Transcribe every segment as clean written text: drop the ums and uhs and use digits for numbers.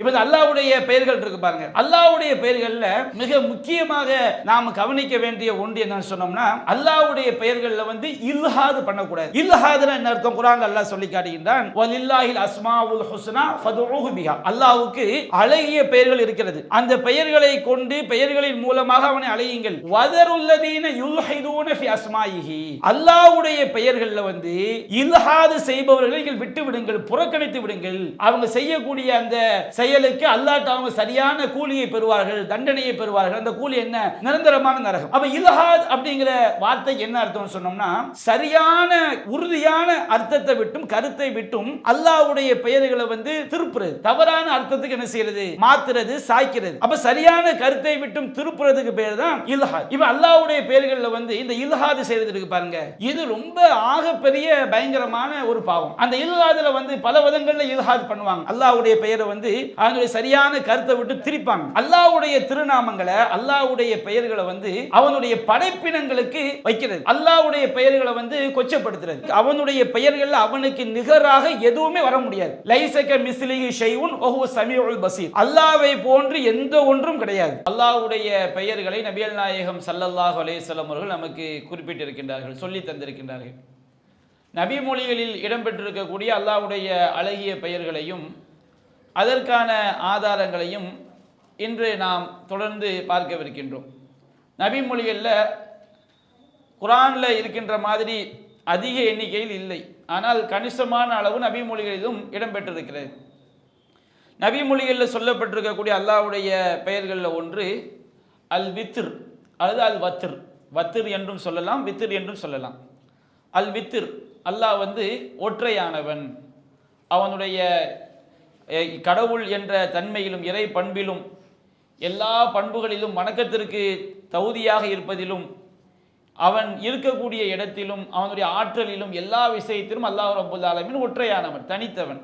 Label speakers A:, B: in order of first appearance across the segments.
A: இப்ப அல்லாஹ்வுடைய பெயர்கள் இருக்கு பாருங்க. அல்லாஹ்வுடைய பெயர்கள்ல மிக முக்கியமாக நாம கவனிக்க வேண்டிய ஒன்று என்னன்னு சொன்னோம்னா, அல்லாஹ்வுடைய பெயர்கள்ல இல்ஹாது பண்ணக்கூடாது. இல்ஹாதுனா என்ன அர்த்தம்? குர்ஆன்ல அல்லாஹ் சொல்லி காட்டுகின்றான், வலில்லாஹில் அஸ்மாஉல் ஹுஸ்னா ஃபதுஊஹு பிஹா. அல்லாஹ்வுக்கு அழகிய பெயர்கள் இருக்கிறது. அந்த பெயர்களை கொண்டு பெயர்களின் மூலமாக அவனை அழையுங்கள். வதருல்லதீன யுல்ஹிதூன ஃபி அஸ்மாயிஹி. அல்லாஹ்வுடைய பெயர்கள்ல இல்ஹாது செய்பவர்களை நீங்கள் விட்டு விடுங்கள், புறக்கணித்து விடுங்கள். அவங்க செய்யக்கூடிய அந்த செயலுக்கு அல்லாஹ் அவங்க சரியான கூலியை பெறுவார்கள், தண்டனையை பெறுவார்கள். அந்த கூலி என்ன? நிரந்தரமான நரகம். அப்ப இல்ஹாத் அப்படிங்கிற வார்த்தை என்ன அர்த்தம் சொன்னோம்னா, சரியான உறுதியான அர்த்தத்தை விட்டும் கருத்தை விட்டும் அல்லாஹ்வுடைய பெயர்களை திருப்புறது, தவறான அர்த்தத்துக்கு என்ன செய்யறது? மாத்துறது, சாய்க்கிறது. அப்ப சரியான கருத்தை விட்டும் திருப்புறதுக்கு பேர் தான் இல்ஹாத். இப்ப அல்லாஹ்வுடைய பெயர்கள்ல இந்த இல்ஹாத் செய்யறது இருக்கு பாருங்க, இது ரொம்ப ஆகப்பெரிய பயங்கரமான ஒரு பாவம். அந்த இல்ஹாதுல பல விதங்கள்ல இல்ஹாத் பண்ணுவாங்க. அல்லாஹ்வுடைய பெயரை அதனுடைய சரியான கருத்தை விட்டு திரிப்பாங்க. அல்லாஹ்வுடைய திருநாமங்களை, அல்லாஹ்வுடைய பெயர்களை அவனுடைய படைப்பினங்களுக்கு வைக்கிறது, அல்லாஹ்வுடைய பெயர்களை கொச்சப்படுத்துறது. அவனுடைய பெயர்கள் அவனுக்கு நிகராக எதுவுமே வர முடியாது. லைஸக மிஸ்லிஹி ஷைஉன் வஹுவ ஸமீஉல் பஸீர். அல்லாஹ்வை போன்று எந்த ஒன்றும் கிடையாது. அல்லாஹ்வுடைய பெயர்களை நபிகள் நாயகம் ஸல்லல்லாஹு அலைஹி வஸல்லம் அவர்கள் நமக்கு குறிப்பிட்டிருக்கின்றார்கள், சொல்லி தந்திருக்கின்றார்கள். நபி மொழிகளில் இடம்பெற்றிருக்கக்கூடிய அல்லாஹ்வுடைய அழகிய பெயர்களையும் அதற்கான ஆதாரங்களையும் இன்று நாம் தொடர்ந்து பார்க்கவிருக்கின்றோம். நபி மொழிகளில் குர்ஆன்ல இருக்கின்ற மாதிரி அதிக எண்ணிக்கையில் இல்லை, ஆனால் கணிசமான அளவு நபி மொழிகளிலும் இடம்பெற்றிருக்கிறது. நபி மொழிகளில் சொல்லப்பட்டிருக்கக்கூடிய அல்லாஹ்வுடைய பெயர்களில் ஒன்று அல் வித்ர் அல்லது அல் வத்ர். வத்ர் என்றும் சொல்லலாம், வித்ர் என்றும் சொல்லலாம். அல் வித்ர், அல்லாஹ் ஒற்றையானவன். அவனுடைய கடவுள் என்ற தன்மையிலும் இறை பண்பிலும் எல்லா பண்புகளிலும் வணக்கத்திற்கு தகுதியாக இருப்பதிலும் அவன் இருக்கக்கூடிய இடத்திலும் அவனுடைய ஆற்றலிலும் எல்லா விஷயத்திலும் அல்லாஹ் ரப்பல் ஆலமீன் ஒற்றையானவன், தனித்தவன்.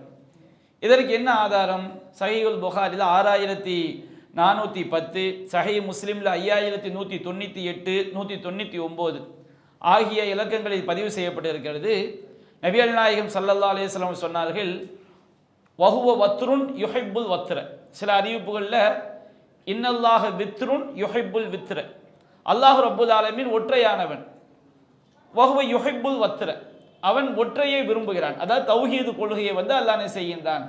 A: இதற்கு என்ன ஆதாரம்? சஹீஹுல் புகாரில் 6410, சஹீஹ் முஸ்லிமில் 5198, 199 ஆகிய இலக்கங்களில் பதிவு செய்யப்பட்டிருக்கிறது. நபிகள் நாயகம் ஸல்லல்லாஹு அலைஹி வஸல்லம் சொன்னார்கள், வஹுவ வத்ருன் யுஹிப்புல் வத்ர. சில அறிவிப்புகளில் இன்னல்லாஹ வித்ருன் யுஹிப்புல் வித்ர. அல்லாஹ் ரப்பல் ஆலமீன் ஒற்றையானவன். வஹுவ யுஹிப்புல் வத்ர, அவன் ஒற்றையை விரும்புகிறான். அதாவது தௌஹீது கொள்கையை அல்லாஹ் செய்கின்றான்,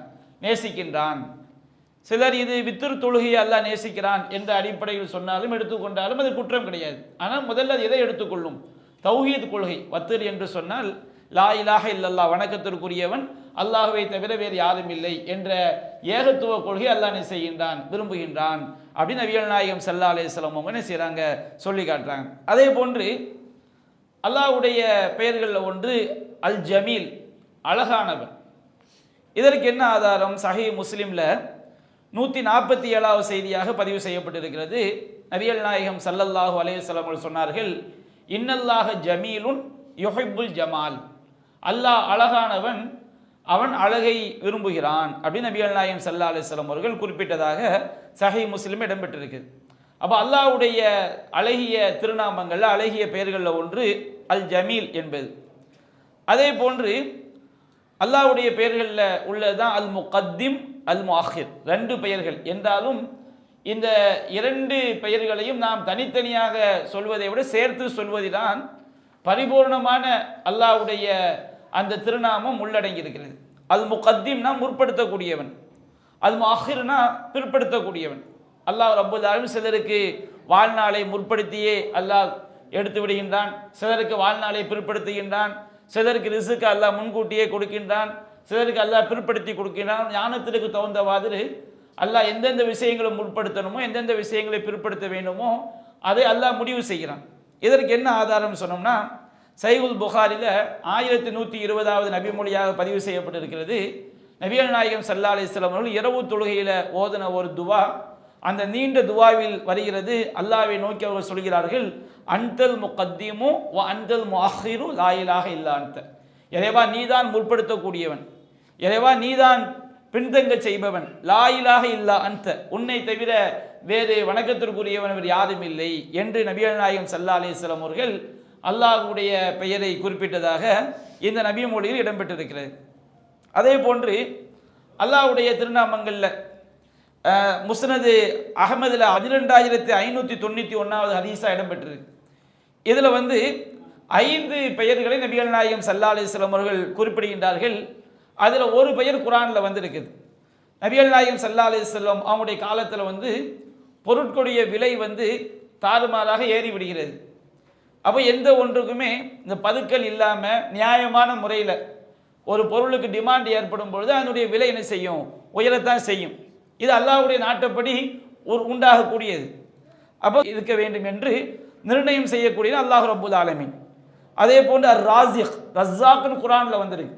A: நேசிக்கின்றான். சிலர் இது வித்ரு தொழுகையை அல்லாஹ் நேசிக்கிறான் என்ற அடிப்படையில் சொன்னாலும் எடுத்துக்கொண்டாலும் அது குற்றம் கிடையாது. ஆனால் முதல்ல எதை எடுத்துக்கொள்ளும்? தௌஹீது கொள்கை. வத்ர் என்று சொன்னால் லா இலாஹ இல்லல்லாஹ், வணக்கத்திற்குரியவன் அல்லாஹ்வை தவிர வேறு யாரும் இல்லை என்ற ஏகத்துவ கொள்கை அல்லாஹ் செய்கின்றான், விரும்புகின்றான் அப்படின்னு நபிகள் நாயகம் ஸல்லல்லாஹு அலைஹி வஸல்லம் அவங்க என்ன செய்கிறாங்க? சொல்லி காட்டுறாங்க. அதே போன்று அல்லாஹ்வுடைய பெயர்களில் ஒன்று அல் ஜமீல், அழகானவன். இதற்கு என்ன ஆதாரம்? சஹீஹ் முஸ்லிமில் 147வது செய்தியாக பதிவு செய்யப்பட்டிருக்கிறது. நபிகள் நாயகம் ஸல்லல்லாஹு அலைஹி வஸல்லம் அவர்கள் சொன்னார்கள், இன்னல்லாஹ ஜமீலுன் யுஹிப்புல் ஜமால். அல்லாஹ் அழகானவன், அவன் அழகை விரும்புகிறான் அப்படின்னு நபிகள் நாயகம் ஸல்லல்லாஹு அலைஹி வஸல்லம் அவர்கள் குறிப்பிட்டதாக சஹீஹ் முஸ்லிம் இடம்பெற்றிருக்குது. அப்போ அல்லாஹ்வுடைய அழகிய திருநாமங்கள், அழகிய பெயர்களில் ஒன்று அல் ஜமீல் என்பது. அதே போன்று அல்லாஹ்வுடைய பெயர்களில் உள்ளதுதான் அல் முகத்திம், அல் முஅஹிர். 2 பெயர்கள் என்றாலும் இந்த 2 பெயர்களையும் நாம் தனித்தனியாக சொல்வதை விட சேர்த்து சொல்வதுதான் பரிபூர்ணமான அல்லாஹ்வுடைய அந்த திருநாமம் உள்ளடங்கி இருக்கிறது. அல் முகத்திம்னா முற்படுத்தக்கூடியவன், அல் முஅஹிர்னா பிற்படுத்தக்கூடியவன். அல்லாஹ் ரப்பல் ஆலமீன் சிலருக்கு வாழ்நாளை முற்படுத்தியே அல்லாஹ் எடுத்து விடுகின்றான், சிலருக்கு வாழ்நாளை பிற்படுத்துகின்றான், சிலருக்கு ரிஸ்க் அல்லாஹ் முன்கூட்டியே கொடுக்கின்றான், சிலருக்கு அல்லாஹ் பிற்படுத்தி கொடுக்கின்றான். ஞானத்திற்கு தகுந்த மாதிரி அல்லாஹ் எந்தெந்த விஷயங்களை முற்படுத்தணுமோ எந்தெந்த விஷயங்களை பிற்படுத்த வேண்டுமோ அதை அல்லாஹ் முடிவு செய்கிறான். இதற்கு என்ன ஆதாரம் சொன்னோம்னா, சஹீஹுல் புகாரில் 1120வது நபி மொழியாக பதிவு செய்யப்பட்டிருக்கிறது. நபிகள் நாயகம் ஸல்லல்லாஹு அலைஹி வஸல்லம் அவர்கள் இரவு தொழுகையில் ஓதின ஒரு துவா, அந்த நீண்ட துவாவில் வருகிறது. அல்லாஹ்வை நோக்கி அவர்கள் சொல்கிறார்கள், அன்தல் முகத்திமு வ அன்தல் முஅஹிரு லா இலாஹ இல்லா அன்த. இறைவா நீதான் முற்படுத்தக்கூடியவன், இறைவா நீதான் பின்தங்க செய்பவன், லா இலாஹ இல்லா அன்த, உன்னை தவிர வேறு வணக்கத்திற்குரியவன் வேறு யாரும் இல்லை என்று நபிகள் நாயகம் ஸல்லல்லாஹு அலைஹி வஸல்லம் அவர்கள் அல்லாஹ்வுடைய பெயரை குறிப்பிட்டதாக இந்த நபி மொழியில் இடம்பெற்றிருக்கிறது. அதே போன்று அல்லாஹ்வுடைய திருநாமங்களில் முஸ்னது அகமதுல 12591வது ஹதீஸா இடம்பெற்றிருக்கு. இதில் 5 பெயர்களை நபிகள் நாயகம் ஸல்லல்லாஹு அலைஹி வஸல்லம் அவர்கள் குறிப்பிடுகின்றார்கள். அதில் ஒரு பெயர் குர்ஆனில் வந்திருக்குது. நபிகள் நாயகம் ஸல்லல்லாஹு அலைஹி வஸல்லம் அவங்களுடைய காலத்தில் பொருட்களுடைய விலை தாறுமாறாக ஏறி விடுகிறது. அப்போ எந்த ஒன்றுக்குமே இந்த பதுக்கல் இல்லாமல் நியாயமான முறையில் ஒரு பொருளுக்கு டிமாண்ட் ஏற்படும் பொழுது அதனுடைய விலை என்ன செய்யும்? உயரத்தான் செய்யும். இது அல்லாஹ்வுடைய நாட்டப்படி உண்டாகக்கூடியது. அப்போ இருக்க வேண்டும் என்று நிர்ணயம் செய்யக்கூடிய அல்லாஹ் ரப்புல் ஆலமீன். அதே போன்று ராசிக், ரஸாக்னு குர்ஆனில் வந்திருக்கு.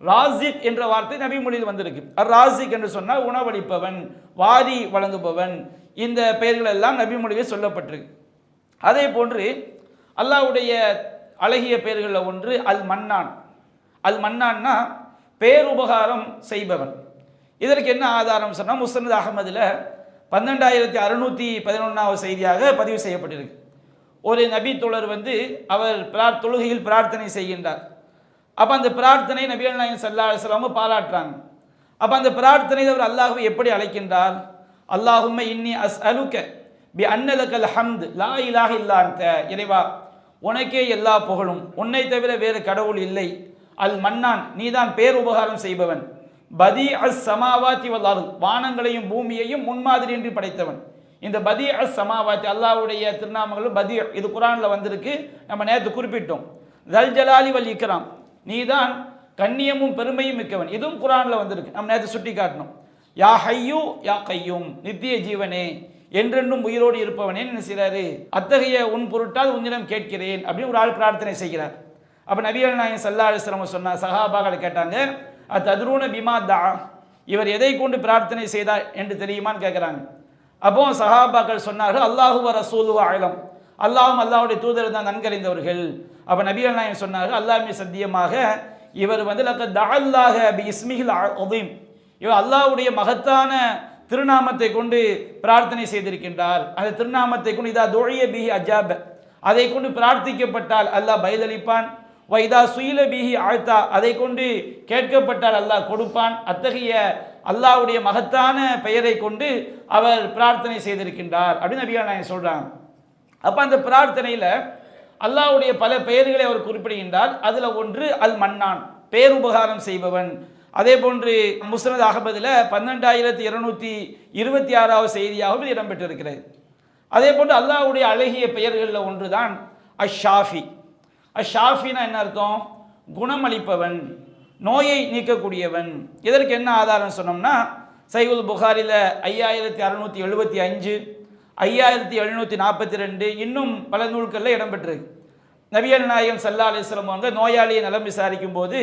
A: ராசிக் என்ற வார்த்தை நபி மொழியில் வந்திருக்கு. ராசிக் என்று சொன்னால் உணவளிப்பவன், வாரி வழங்குபவன், இந்த பெயர்கள் எல்லாம் நபி மொழியில் சொல்லப்பட்டிருக்கு. அதே போன்று அல்லாஹ்வுடைய அழகிய பெயர்களில் ஒன்று அல் மன்னான். அல் மன்னான்னா பேருபகாரம் செய்பவன். இதற்கு என்ன ஆதாரம் சொன்னால் முஸ்னத் அகமதுல 12611வது செய்தியாக பதிவு செய்யப்பட்டிருக்கு. ஒரு நபி தோழர் அவர் தொழுகையில் பிரார்த்தனை செய்கின்றார். அப்போ அந்த பிரார்த்தனை நபிகள் நாயகம் ஸல்லல்லாஹு அலைஹி வஸல்லம் பாராட்டுறாங்க. அப்போ அந்த பிரார்த்தனை அவர் அல்லாஹ்வை எப்படி அழைக்கின்றார்? அல்லாஹும்ம இன்னி அஸ்அலுக பி அன்னலக்கல் ஹம்த் லா இலாஹ இல்லா அன்த, இறைவா உனக்கே எல்லா புகழும், உன்னை தவிர வேறு கடவுள் இல்லை. அல் மன்னான், நீதான் பேருபகாரம் செய்பவன். பதி அஸ் சமாவாத்தி வல் அர்த், வானங்களையும் பூமியையும் முன்மாதிரியின்றி படைத்தவன். இந்த பதி அஸ் சமாவாத்தி அல்லாஹ்வுடைய திருநாமங்களும் பதி, இது குர்ஆனில் வந்திருக்கு. நம்ம நேற்று குறிப்பிட்டோம். தல் ஜலாலி வல் இக்ராம், நீதான் கண்ணியமும் பெருமையும் மிக்கவன், இதுவும் குர்ஆனில் வந்திருக்கு. நம்ம நேற்று சுட்டி காட்டணும். யா ஹய்யூ யா கையூம், நித்திய ஜீவனே, என்றென்றும் உயிரோடு இருப்பவனே என்ன செய்கிறாரு? அத்தகைய உன் பொருட்டால் உன்னிடம் கேட்கிறேன் அப்படின்னு ஒரு ஆள் பிரார்த்தனை செய்கிறார். அப்போ நபிகள் நாயகம் ஸல்லல்லாஹு அலைஹி வஸல்லம் சொன்னார், சஹாபாக்கள் கேட்டாங்க, தத்ரூன பிமா தா, இவர் எதை கொண்டு பிரார்த்தனை செய்தார் என்று தெரியுமான்னு கேட்குறாங்க. அப்போ சஹாபாக்கள் சொன்னார்கள், அல்லாஹு வ ரசூலுஹு அலம், அல்லாஹும் அல்லாஹ்வுடைய தூதர் தான் நன்கறிந்தவர்கள். அப்போ நபிகள் நாயகம் சொன்னார்கள், அல்லாஹ்வே சத்தியமாக இவர் லக்கத் தஅல்லாஹ பி இஸ்மிஹில் அஸீம், இவர் அல்லாஹ்வுடைய மகத்தான திருநாமத்தை கொண்டு பிரார்த்தனை செய்திருக்கின்றார். அந்த திருநாமத்தை கொண்டு இதா துஇய பிஹி அஜாப, அதை கொண்டு பிரார்த்திக்கப்பட்டால் அல்லாஹ் பதிலளிப்பான். வைதா சுயில பிஹி ஆழ்த்தா, அதை கொண்டு கேட்கப்பட்டால் அல்லாஹ் கொடுப்பான். அத்தகைய அல்லாஹ்வுடைய மகத்தான பெயரை கொண்டு அவர் பிரார்த்தனை செய்திருக்கின்றார் அப்படின்னு நபிகள் நாயகம் சொல்றாங்க. அப்போ அந்த பிரார்த்தனையில் அல்லாஹ்வுடைய பல பெயர்களை அவர் குறிப்பிடுகின்றார். அதில் ஒன்று அல் மன்னான், பேருபகாரம் செய்பவன். அதே போன்று முஸ்னத் அகமதுல 12226வது செய்தியாகவும் இடம்பெற்றிருக்கிறது. அதே போன்று அல்லாஹ்வுடைய அழகிய பெயர்களில் ஒன்று தான் அஷாஃபி. அஷாஃபினா என்ன அர்த்தம்? குணமளிப்பவன், நோயை நீக்கக்கூடியவன். இதற்கு என்ன ஆதாரம் சொன்னோம்னா சஹீஹுல் புகாரில 5675, 5742, இன்னும் பல நூல்களில் இடம்பெற்றிருக்கு. நபிகள் நாயகம் ஸல்லல்லாஹு அலைஹி வஸல்லம் அவங்க நோயாளியை நலம் விசாரிக்கும் போது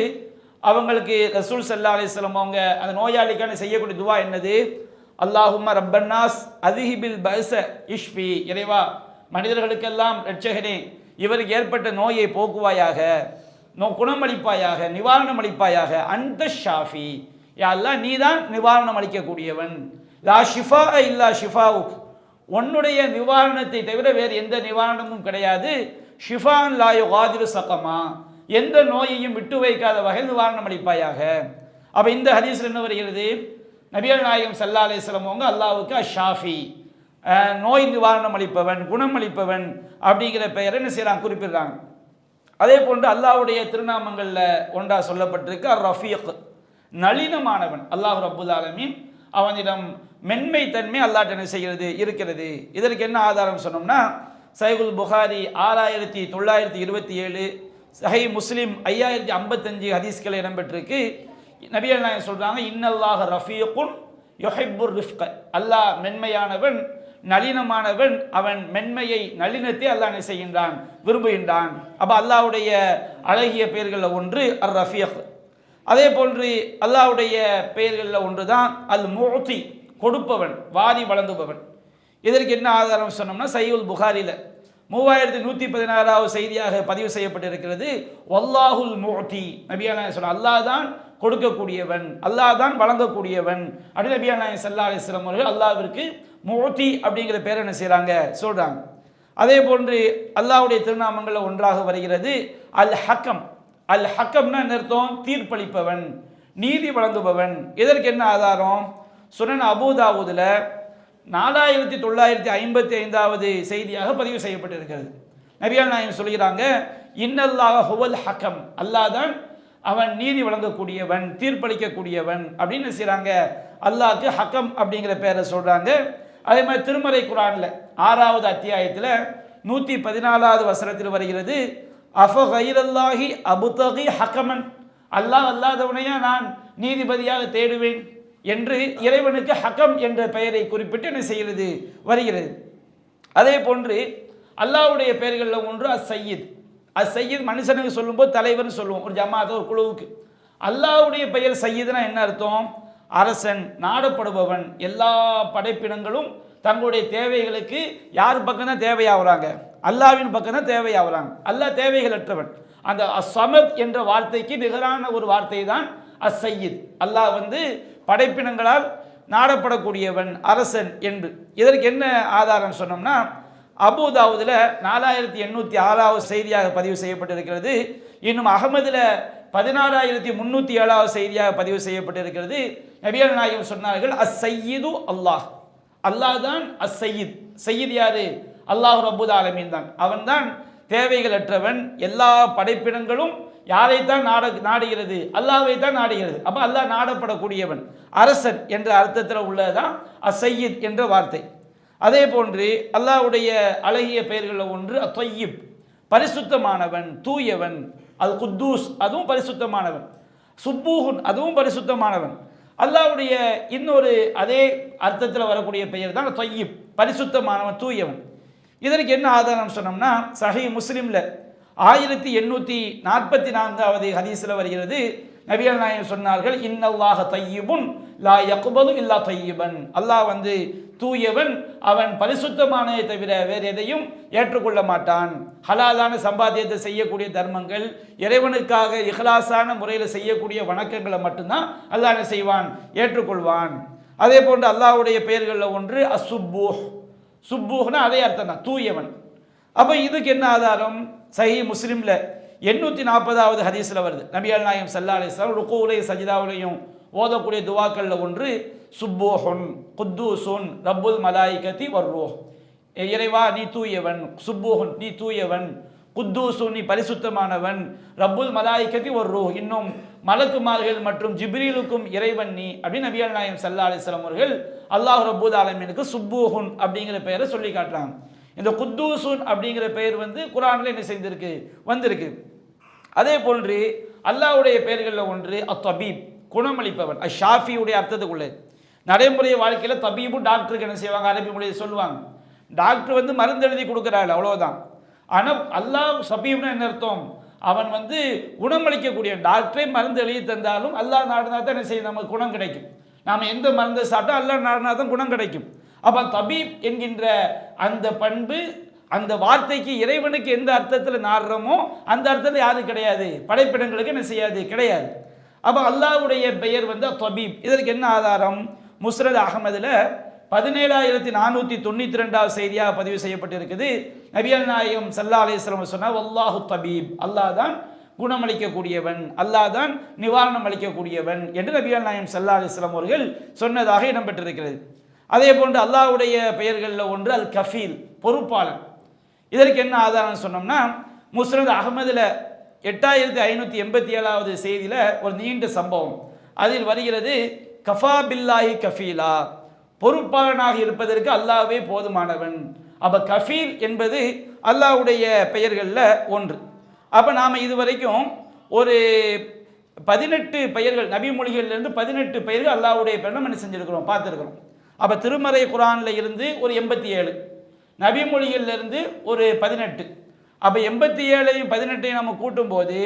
A: அவங்களுக்கு ரசூல் ஸல்லல்லாஹு அலைஹி வஸல்லம் அவங்க அந்த நோயாளிக்கான செய்யக்கூடிய துவா என்னது? அல்லாஹும்ம ரப்பன்னாஸ் அதிஹிபில் பஅஸ இஷ்ஃபி, இறைவா மனிதர்களுக்கெல்லாம் இரட்சகனே இவருக்கு ஏற்பட்ட நோயை போக்குவாயாக, குணமளிப்பாயாக, நிவாரணம் அளிப்பாயாக. அந்த ஷாஃபி, யா அல்லாஹ் நீதான் நிவாரணம் அளிக்கக்கூடியவன். லா ஷிஃபா இல்லா ஷிஃபாவுக், உன்னுடைய நிவாரணத்தை தவிர வேறு எந்த நிவாரணமும் கிடையாது. ஷிஃபான் லா யுகாதிரு சகமா, எந்த நோயையும் விட்டு வைக்காத வகையில் நிவாரணம் அளிப்பாயாக. அப்போ இந்த ஹதீஸில் என்ன வருகிறது? நபிகள் நாயகம் ஸல்லல்லாஹு அலைஹி வஸல்லம் அவங்க அல்லாஹ்வுக்கு அஷாஃபி, நோய் நிவாரணம் அளிப்பவன், குணம் அளிப்பவன் அப்படிங்கிற பெயரை என்ன செய்யறாங்க? குறிப்பிடுறாங்க. அதே போன்று அல்லாஹ்வுடைய திருநாமங்களில் ஒன்றா சொல்லப்பட்டிருக்கு அர் ரஃபீக், நளினமானவன். அல்லாஹ் ரப்புல் ஆலமீன் அவனிடம் மென்மை தன்மை அல்லாஹ் என்ன செய்கிறது? இருக்கிறது. இதற்கு என்ன ஆதாரம் சொன்னோம்னா சஹீஹுல் புகாரி 6927, சஹீஹ் முஸ்லிம் 5055 ஹதீஸ்கள் இடம்பெற்றிருக்கு. நபிகள் நாயகம் சொல்றாங்க, இன்னல்லாஹ ரஃபீக்குன் யுஹிப்புர் ரிஃப்க, அல்லாஹ் மென்மையானவன், நளினமானவன். அவன் மென்மையை, நளினத்தை அல்லாஹ் என்ன செய்கின்றான்? விரும்புகின்றான். அப்போ அல்லாஹ்வுடைய அழகிய பெயர்களில் ஒன்று அர் ரஃபீக். அதே போன்று அல்லாஹ்வுடைய பெயர்களில் ஒன்று தான் அல் முஅதி, கொடுப்பவன், வாரி வழங்குபவன். இதற்கு என்ன ஆதாரம் சொன்னோம்னா சஹீஹுல் புகாரில 3116வது செய்தியாக பதிவு செய்யப்பட்டிருக்கிறது. வல்லாஹுல் முஅதி, நபிகள் நாயகம் சொன்னார், அல்லாஹ் தான் கொடுக்கக்கூடியவன், அல்லாஹ் தான் வழங்கக்கூடியவன். அப்படி நபிகள் நாயகம் ஸல்லல்லாஹு அலைஹி வஸல்லம் அவர்கள் அல்லாஹ்விற்கு முஅதி அப்படிங்கிற பேரை என்ன செய்கிறாங்க? சொல்கிறாங்க. அதே போன்று அல்லாஹ்வுடைய திருநாமங்களில் ஒன்றாக வருகிறது அல் ஹக்கம். அல் ஹக்கம்னா என்ன அர்த்தம்? தீர்ப்பளிப்பவன், நீதி வழங்குபவன். இதற்கு என்ன ஆதாரம்? சுனன் அபூதாவூதுல 4955வது செய்தியாக பதிவு செய்யப்பட்டிருக்கிறது. நபிகள் நாயகம் சொல்கிறாங்க, இன்னல்லாஹ ஹுவல் ஹக்கம், அல்லாஹ் தான் அவன் நீதி வழங்கக்கூடியவன், தீர்ப்பளிக்கக்கூடியவன் அப்படின்னு செய்கிறாங்க. அல்லாஹ்க்கு ஹக்கம் அப்படிங்கிற பேரை சொல்றாங்க. அதே மாதிரி திருமறை குர்ஆன்ல 6வது அத்தியாயத்தில் 114வது வசனத்தில் வருகிறது, அஃப கைரல்லாஹி அபுதகி ஹக்கமன், அல்லாஹ் அல்லாதவனையா நான் நீதிபதியாக தேடுவேன் என்று இறைவனுக்கு ஹக்கம் என்ற பெயரை குறிப்பிட்டு என்ன செய்கிறது வருகிறது. அதே போன்று அல்லாஹ்வுடைய பெயர்களில் ஒன்று அஸ்-சய்யித். அஸ்-சய்யித் மனுஷனுக்கு சொல்லும்போது தலைவர்னு சொல்லுவோம், ஒரு ஜமாத் ஒரு குழுவுக்கு. அல்லாஹ்வுடைய பெயர் சய்யித்னா என்ன அர்த்தம்? அரசன், நாடப்படுபவன். எல்லா படைப்பினங்களும் தங்களுடைய தேவைகளுக்கு யார் பக்கம் தான் தேவையாகிறாங்க? அல்லாஹ்வின் பக்கம் தான் தேவையாகிறாங்க. அல்லாஹ் தேவைகளற்றவன். அந்த அஸ்-சமத் என்ற வார்த்தைக்கு நிகரான ஒரு வார்த்தை தான் அஸ்-சய்யித். அல்லாஹ் படைப்பினங்களால் நாடப்படக்கூடியவன், அரசன் என்று. இதற்கு என்ன ஆதாரம் சொன்னோம்னா, அபூதாவூதுல 4806வது செய்தியாக பதிவு செய்யப்பட்டிருக்கிறது. இன்னும் அகமதுல 16307வது செய்தியாக பதிவு செய்யப்பட்டிருக்கிறது. நபிகள் நாயகம் சொன்னார்கள், அஸ்-சய்யிது அல்லாஹ், அல்லாஹ் தான் அஸ்-சய்யித். சய்யித் யாரு? அல்லாஹ் ரப்புல் ஆலமீன் தான். அவன் தான் தேவைகளற்றவன். எல்லா படைப்பினங்களும் யாரைத்தான் நாடுகிறது? அல்லாஹ்வை தான் நாடுகிறது. அப்ப அல்லாஹ் நாடப்படக்கூடியவன், அரசன் என்ற அர்த்தத்தில் உள்ளதுதான் அஸ்-சய்யித் என்ற வார்த்தை. அதே போன்று அல்லாஹ்வுடைய அழகிய பெயர்களில் ஒன்று அத்-தய்யிப், பரிசுத்தமானவன், தூயவன். அல் குத்தூஸ், அதுவும் பரிசுத்தமானவன். சுப்பூஹுன், அதுவும் பரிசுத்தமானவன். அல்லாஹ்வுடைய இன்னொரு அதே அர்த்தத்தில் வரக்கூடிய பெயர் தான் தய்யிப், பரிசுத்தமானவன், தூயவன். இதற்கு என்ன ஆதாரம் சொன்னோம்னா, சஹீஹ் முஸ்லிம்ல 1844வது ஹதீஸ்ல வருகிறது. நபிகள் நாயகம் சொன்னார்கள், இன்னல்லாஹ தய்யிபுன் லா யக்பலு இல்லா தய்யிபன், அல்லாஹ் தூயவன், அவன் பரிசுத்தமானதை தவிர வேறு எதையும் ஏற்றுக்கொள்ள மாட்டான். ஹலாலான சம்பாத்தியத்தை செய்யக்கூடிய தர்மங்கள், இறைவனுக்காக இஹ்லாஸான முறையில் செய்யக்கூடிய வணக்கங்களை மட்டும்தான் அல்லாஹ் என்ன செய்வான்? ஏற்றுக்கொள்வான். அதே போன்று அல்லாஹ்வுடைய பெயர்களில் ஒன்று அஸ்-சுப்பூஹ். சுப்பூஹ்னா அதே அர்த்தம் தான், தூயவன். அப்போ இதுக்கு என்ன ஆதாரம்? சஹீஹ் முஸ்லிம்ல 840வது ஹதீஸ்ல வருது. நபிகள் நாயகம் ஸல்லல்லாஹு அலைஹி வஸல்லம் ருகூலையும் சஜிதாவுலையும் ஓதக்கூடிய துவாக்கள்ல ஒன்று சுப்பூஹுன் குத்தூசுன் ரப்புல் மலாயிகத்தி வர்ரூஹ், இறைவா நீ தூயவன், சுப்பூஹுன் நீ தூயவன், குத்தூசுன் நீ பரிசுத்தமானவன், ரப்புல் மலாயிகத்தி வர்ரூஹ் இன்னும் மலக்குமார்கள் மற்றும் ஜிப்ரீலுக்கும் இறைவன் நீ அப்படின்னு நபிகள் நாயகம் ஸல்லல்லாஹு அலைஹி வஸல்லம் அவர்கள் அல்லாஹ் ரப்புல் ஆலமீனுக்கு சுப்பூஹுன் அப்படிங்கிற பெயரை சொல்லி காட்டுறாங்க. இந்த குத்தூசுன் அப்படிங்கிற பெயர் குர்ஆன்ல என்ன செய்திருக்கு? வந்திருக்கு. அதே போன்று அல்லாஹ்வுடைய பெயர்களில் ஒன்று அத்-தபீப், குணமளிப்பவன். அஷ்-ஷாஃபியுடைய அர்த்தத்துக்குள்ளே நடைமுறை வாழ்க்கையில் தபீபு டாக்டருக்கு என்ன செய்வாங்க? அரபி மொழியை சொல்லுவாங்க. டாக்டர் மருந்து எழுதி கொடுக்குறாள், அவ்வளோதான். ஆனால் அல்லாஹ் சபீப்னா என்ன அர்த்தம்? அவன் குணமளிக்கக்கூடிய. டாக்டரே மருந்து எழுதி தந்தாலும் அல்லாஹ் நாடினா தான் என்ன செய்யும்? நமக்கு குணம் கிடைக்கும். நாம் எந்த மருந்தை சாப்பிட்டா அல்லாஹ் நாடினா தான் குணம் கிடைக்கும். அப்போ தபீப் என்கின்ற அந்த பண்பு, அந்த வார்த்தைக்கு இறைவனுக்கு எந்த அர்த்தத்தில் நாடுறோமோ அந்த அர்த்தத்தில் யாரும் கிடையாது, படைப்பிடங்களுக்கு என்ன செய்யாது? கிடையாது. அப்போ அல்லாஹ்வுடைய பெயர் தபீப். இதற்கு என்ன ஆதாரம்? முஸ்னத் அஹ்மதுல 17492வது செய்தியாக பதிவு செய்யப்பட்டிருக்குது. நபிகள் நாயகம் ஸல்லல்லாஹு அலைஹி வஸல்லம் சொன்னார், வல்லாஹு தபீப், அல்லாஹ் தான் குணமளிக்கக்கூடியவன், அல்லாஹ் தான் நிவாரணம் அளிக்கக்கூடியவன் என்று நபிகள் நாயகம் ஸல்லல்லாஹு அலைஹி வஸல்லம் அவர்கள் சொன்னதாக இடம்பெற்றிருக்கிறது. அதே போன்று அல்லாஹ்வுடைய பெயர்களில் ஒன்று அல் கஃபீல், பொறுப்பாளன். இதற்கு என்ன ஆதாரம் சொன்னோம்னா, முஸ்னத் அஹ்மதுல 8587வது செய்தியில ஒரு நீண்ட சம்பவம். அதில் வருகிறது, கஃபா பில்லாஹி கஃபீலா, பொறுப்பாளனாக இருப்பதற்கு அல்லாஹ்வே போதுமானவன். அப்ப கஃபீல் என்பது அல்லாஹ்வுடைய பெயர்களில் ஒன்று. அப்ப நாம இதுவரைக்கும் ஒரு 18 பெயர்கள், நபி மொழிகளிலிருந்து 18 பெயர்கள் அல்லாஹ்வுடைய பெயர் நம்ம என்ன செஞ்சிருக்கிறோம்? பார்த்துருக்கிறோம். அப்ப திருமறை குர்ஆன்ல இருந்து ஒரு 87, நபி மொழிகளிலிருந்து ஒரு 18. அப்போ 87ஐயும் 18ஐயும் நம்ம கூட்டும் போது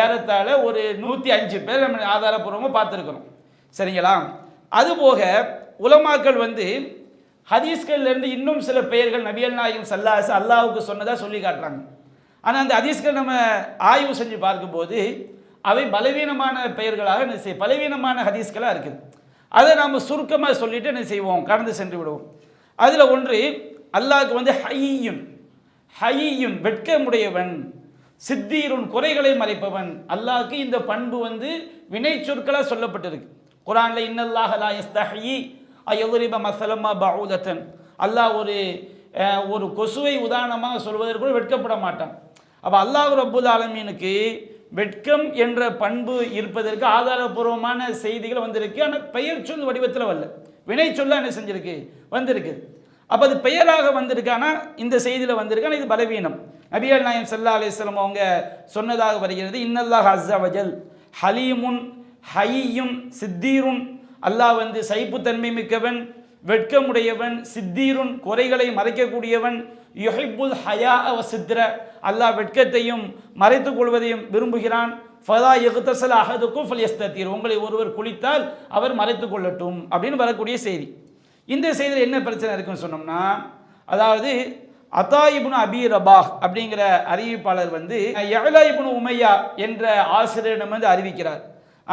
A: ஏறத்தாழ ஒரு 105 பேர் நம்ம ஆதாரப்பூர்வமாக பார்த்துருக்கிறோம். சரிங்களா? அதுபோக உலமாக்கள் ஹதீஸ்கள்லேருந்து இன்னும் சில பெயர்கள் நபிகள் நாயகம் ஸல்லல்லாஹு அலைஹி வஸல்லம் அல்லாஹ்வுக்கு சொன்னதாக சொல்லி காட்டுறாங்க. ஆனால் அந்த ஹதீஸ்கள் நம்ம ஆய்வு செஞ்சு பார்க்கும்போது அவை பலவீனமான பெயர்களாக பலவீனமான ஹதீஸ்களாக இருக்குது. அதை நாம் சுருக்கமாக சொல்லிட்டு என்ன செய்வோம்? கடந்து சென்று விடுவோம். அதில் ஒன்று, அல்லாஹ்க்கு ஹய்யுன், ஹய்யுன் வெட்கமுடையவன், சித்தீருன் குறைகளை மறைப்பவன். அல்லாஹ்க்கு இந்த பண்பு வினை சொற்களாக சொல்லப்பட்டிருக்கு குர்ஆன்ல. இன்னல்லாஹ லா யஸ்தஹி அயதுரிப மசலமா பவுதத்தன், அல்லாஹ் ஒரு கொசுவை உதாரணமாக சொல்வதற்கு வெட்கப்பட மாட்டான். அப்போ அல்லாஹ் ரப்புல் ஆலமீனுக்கு வெட்கம் என்ற பண்பு இருப்பதற்கு ஆதாரபூர்வமான செய்திகள் வந்திருக்கு. ஆனால் பெயர் சொல் வடிவத்தில் வரல, வினை சொல்ல என்ன செஞ்சிருக்கு, வந்திருக்கு. அப்போ அது பெயராக வந்திருக்கானா இந்த செய்தியில் வந்திருக்கானா இது பலவீனம். நபிகள் நாயகம் ஸல்லல்லாஹு அலைஹி வஸல்லம் அவங்க சொன்னதாக வருகிறது, இன்னல்லாஹ் அஸ்ஸ வஜல் ஹலீமுன் ஹய்யும் சித்தீருன், அல்லாஹ் சைப்புத்தன்மை மிக்கவன், வெட்கமுடையவன், சித்தீருன் குறைகளை மறைக்கக்கூடியவன், யுஹிப்புல் ஹயா வ சித்ர, அல்லாஹ் வெட்கத்தையும் மறைத்துக் கொள்வதையும் விரும்புகிறான். ஃபதா யக்தஸல அஹதுக்கும் ஃபல்யஸ்ததீர், உங்களை ஒருவர் குளித்தால் அவர் மறைத்துக் கொள்ளட்டும் அப்படின்னு வரக்கூடிய செய்தி. இந்த செய்தியில் என்ன பிரச்சனை இருக்குன்னு சொன்னோம்னா, அதாவது அதா இப்னு அபி ரபாஹ் அப்படிங்கிற அறிவிப்பாளர் யஅலா இப்னு உமையா என்ற ஆசிரியரிடம் அறிவிக்கிறார்.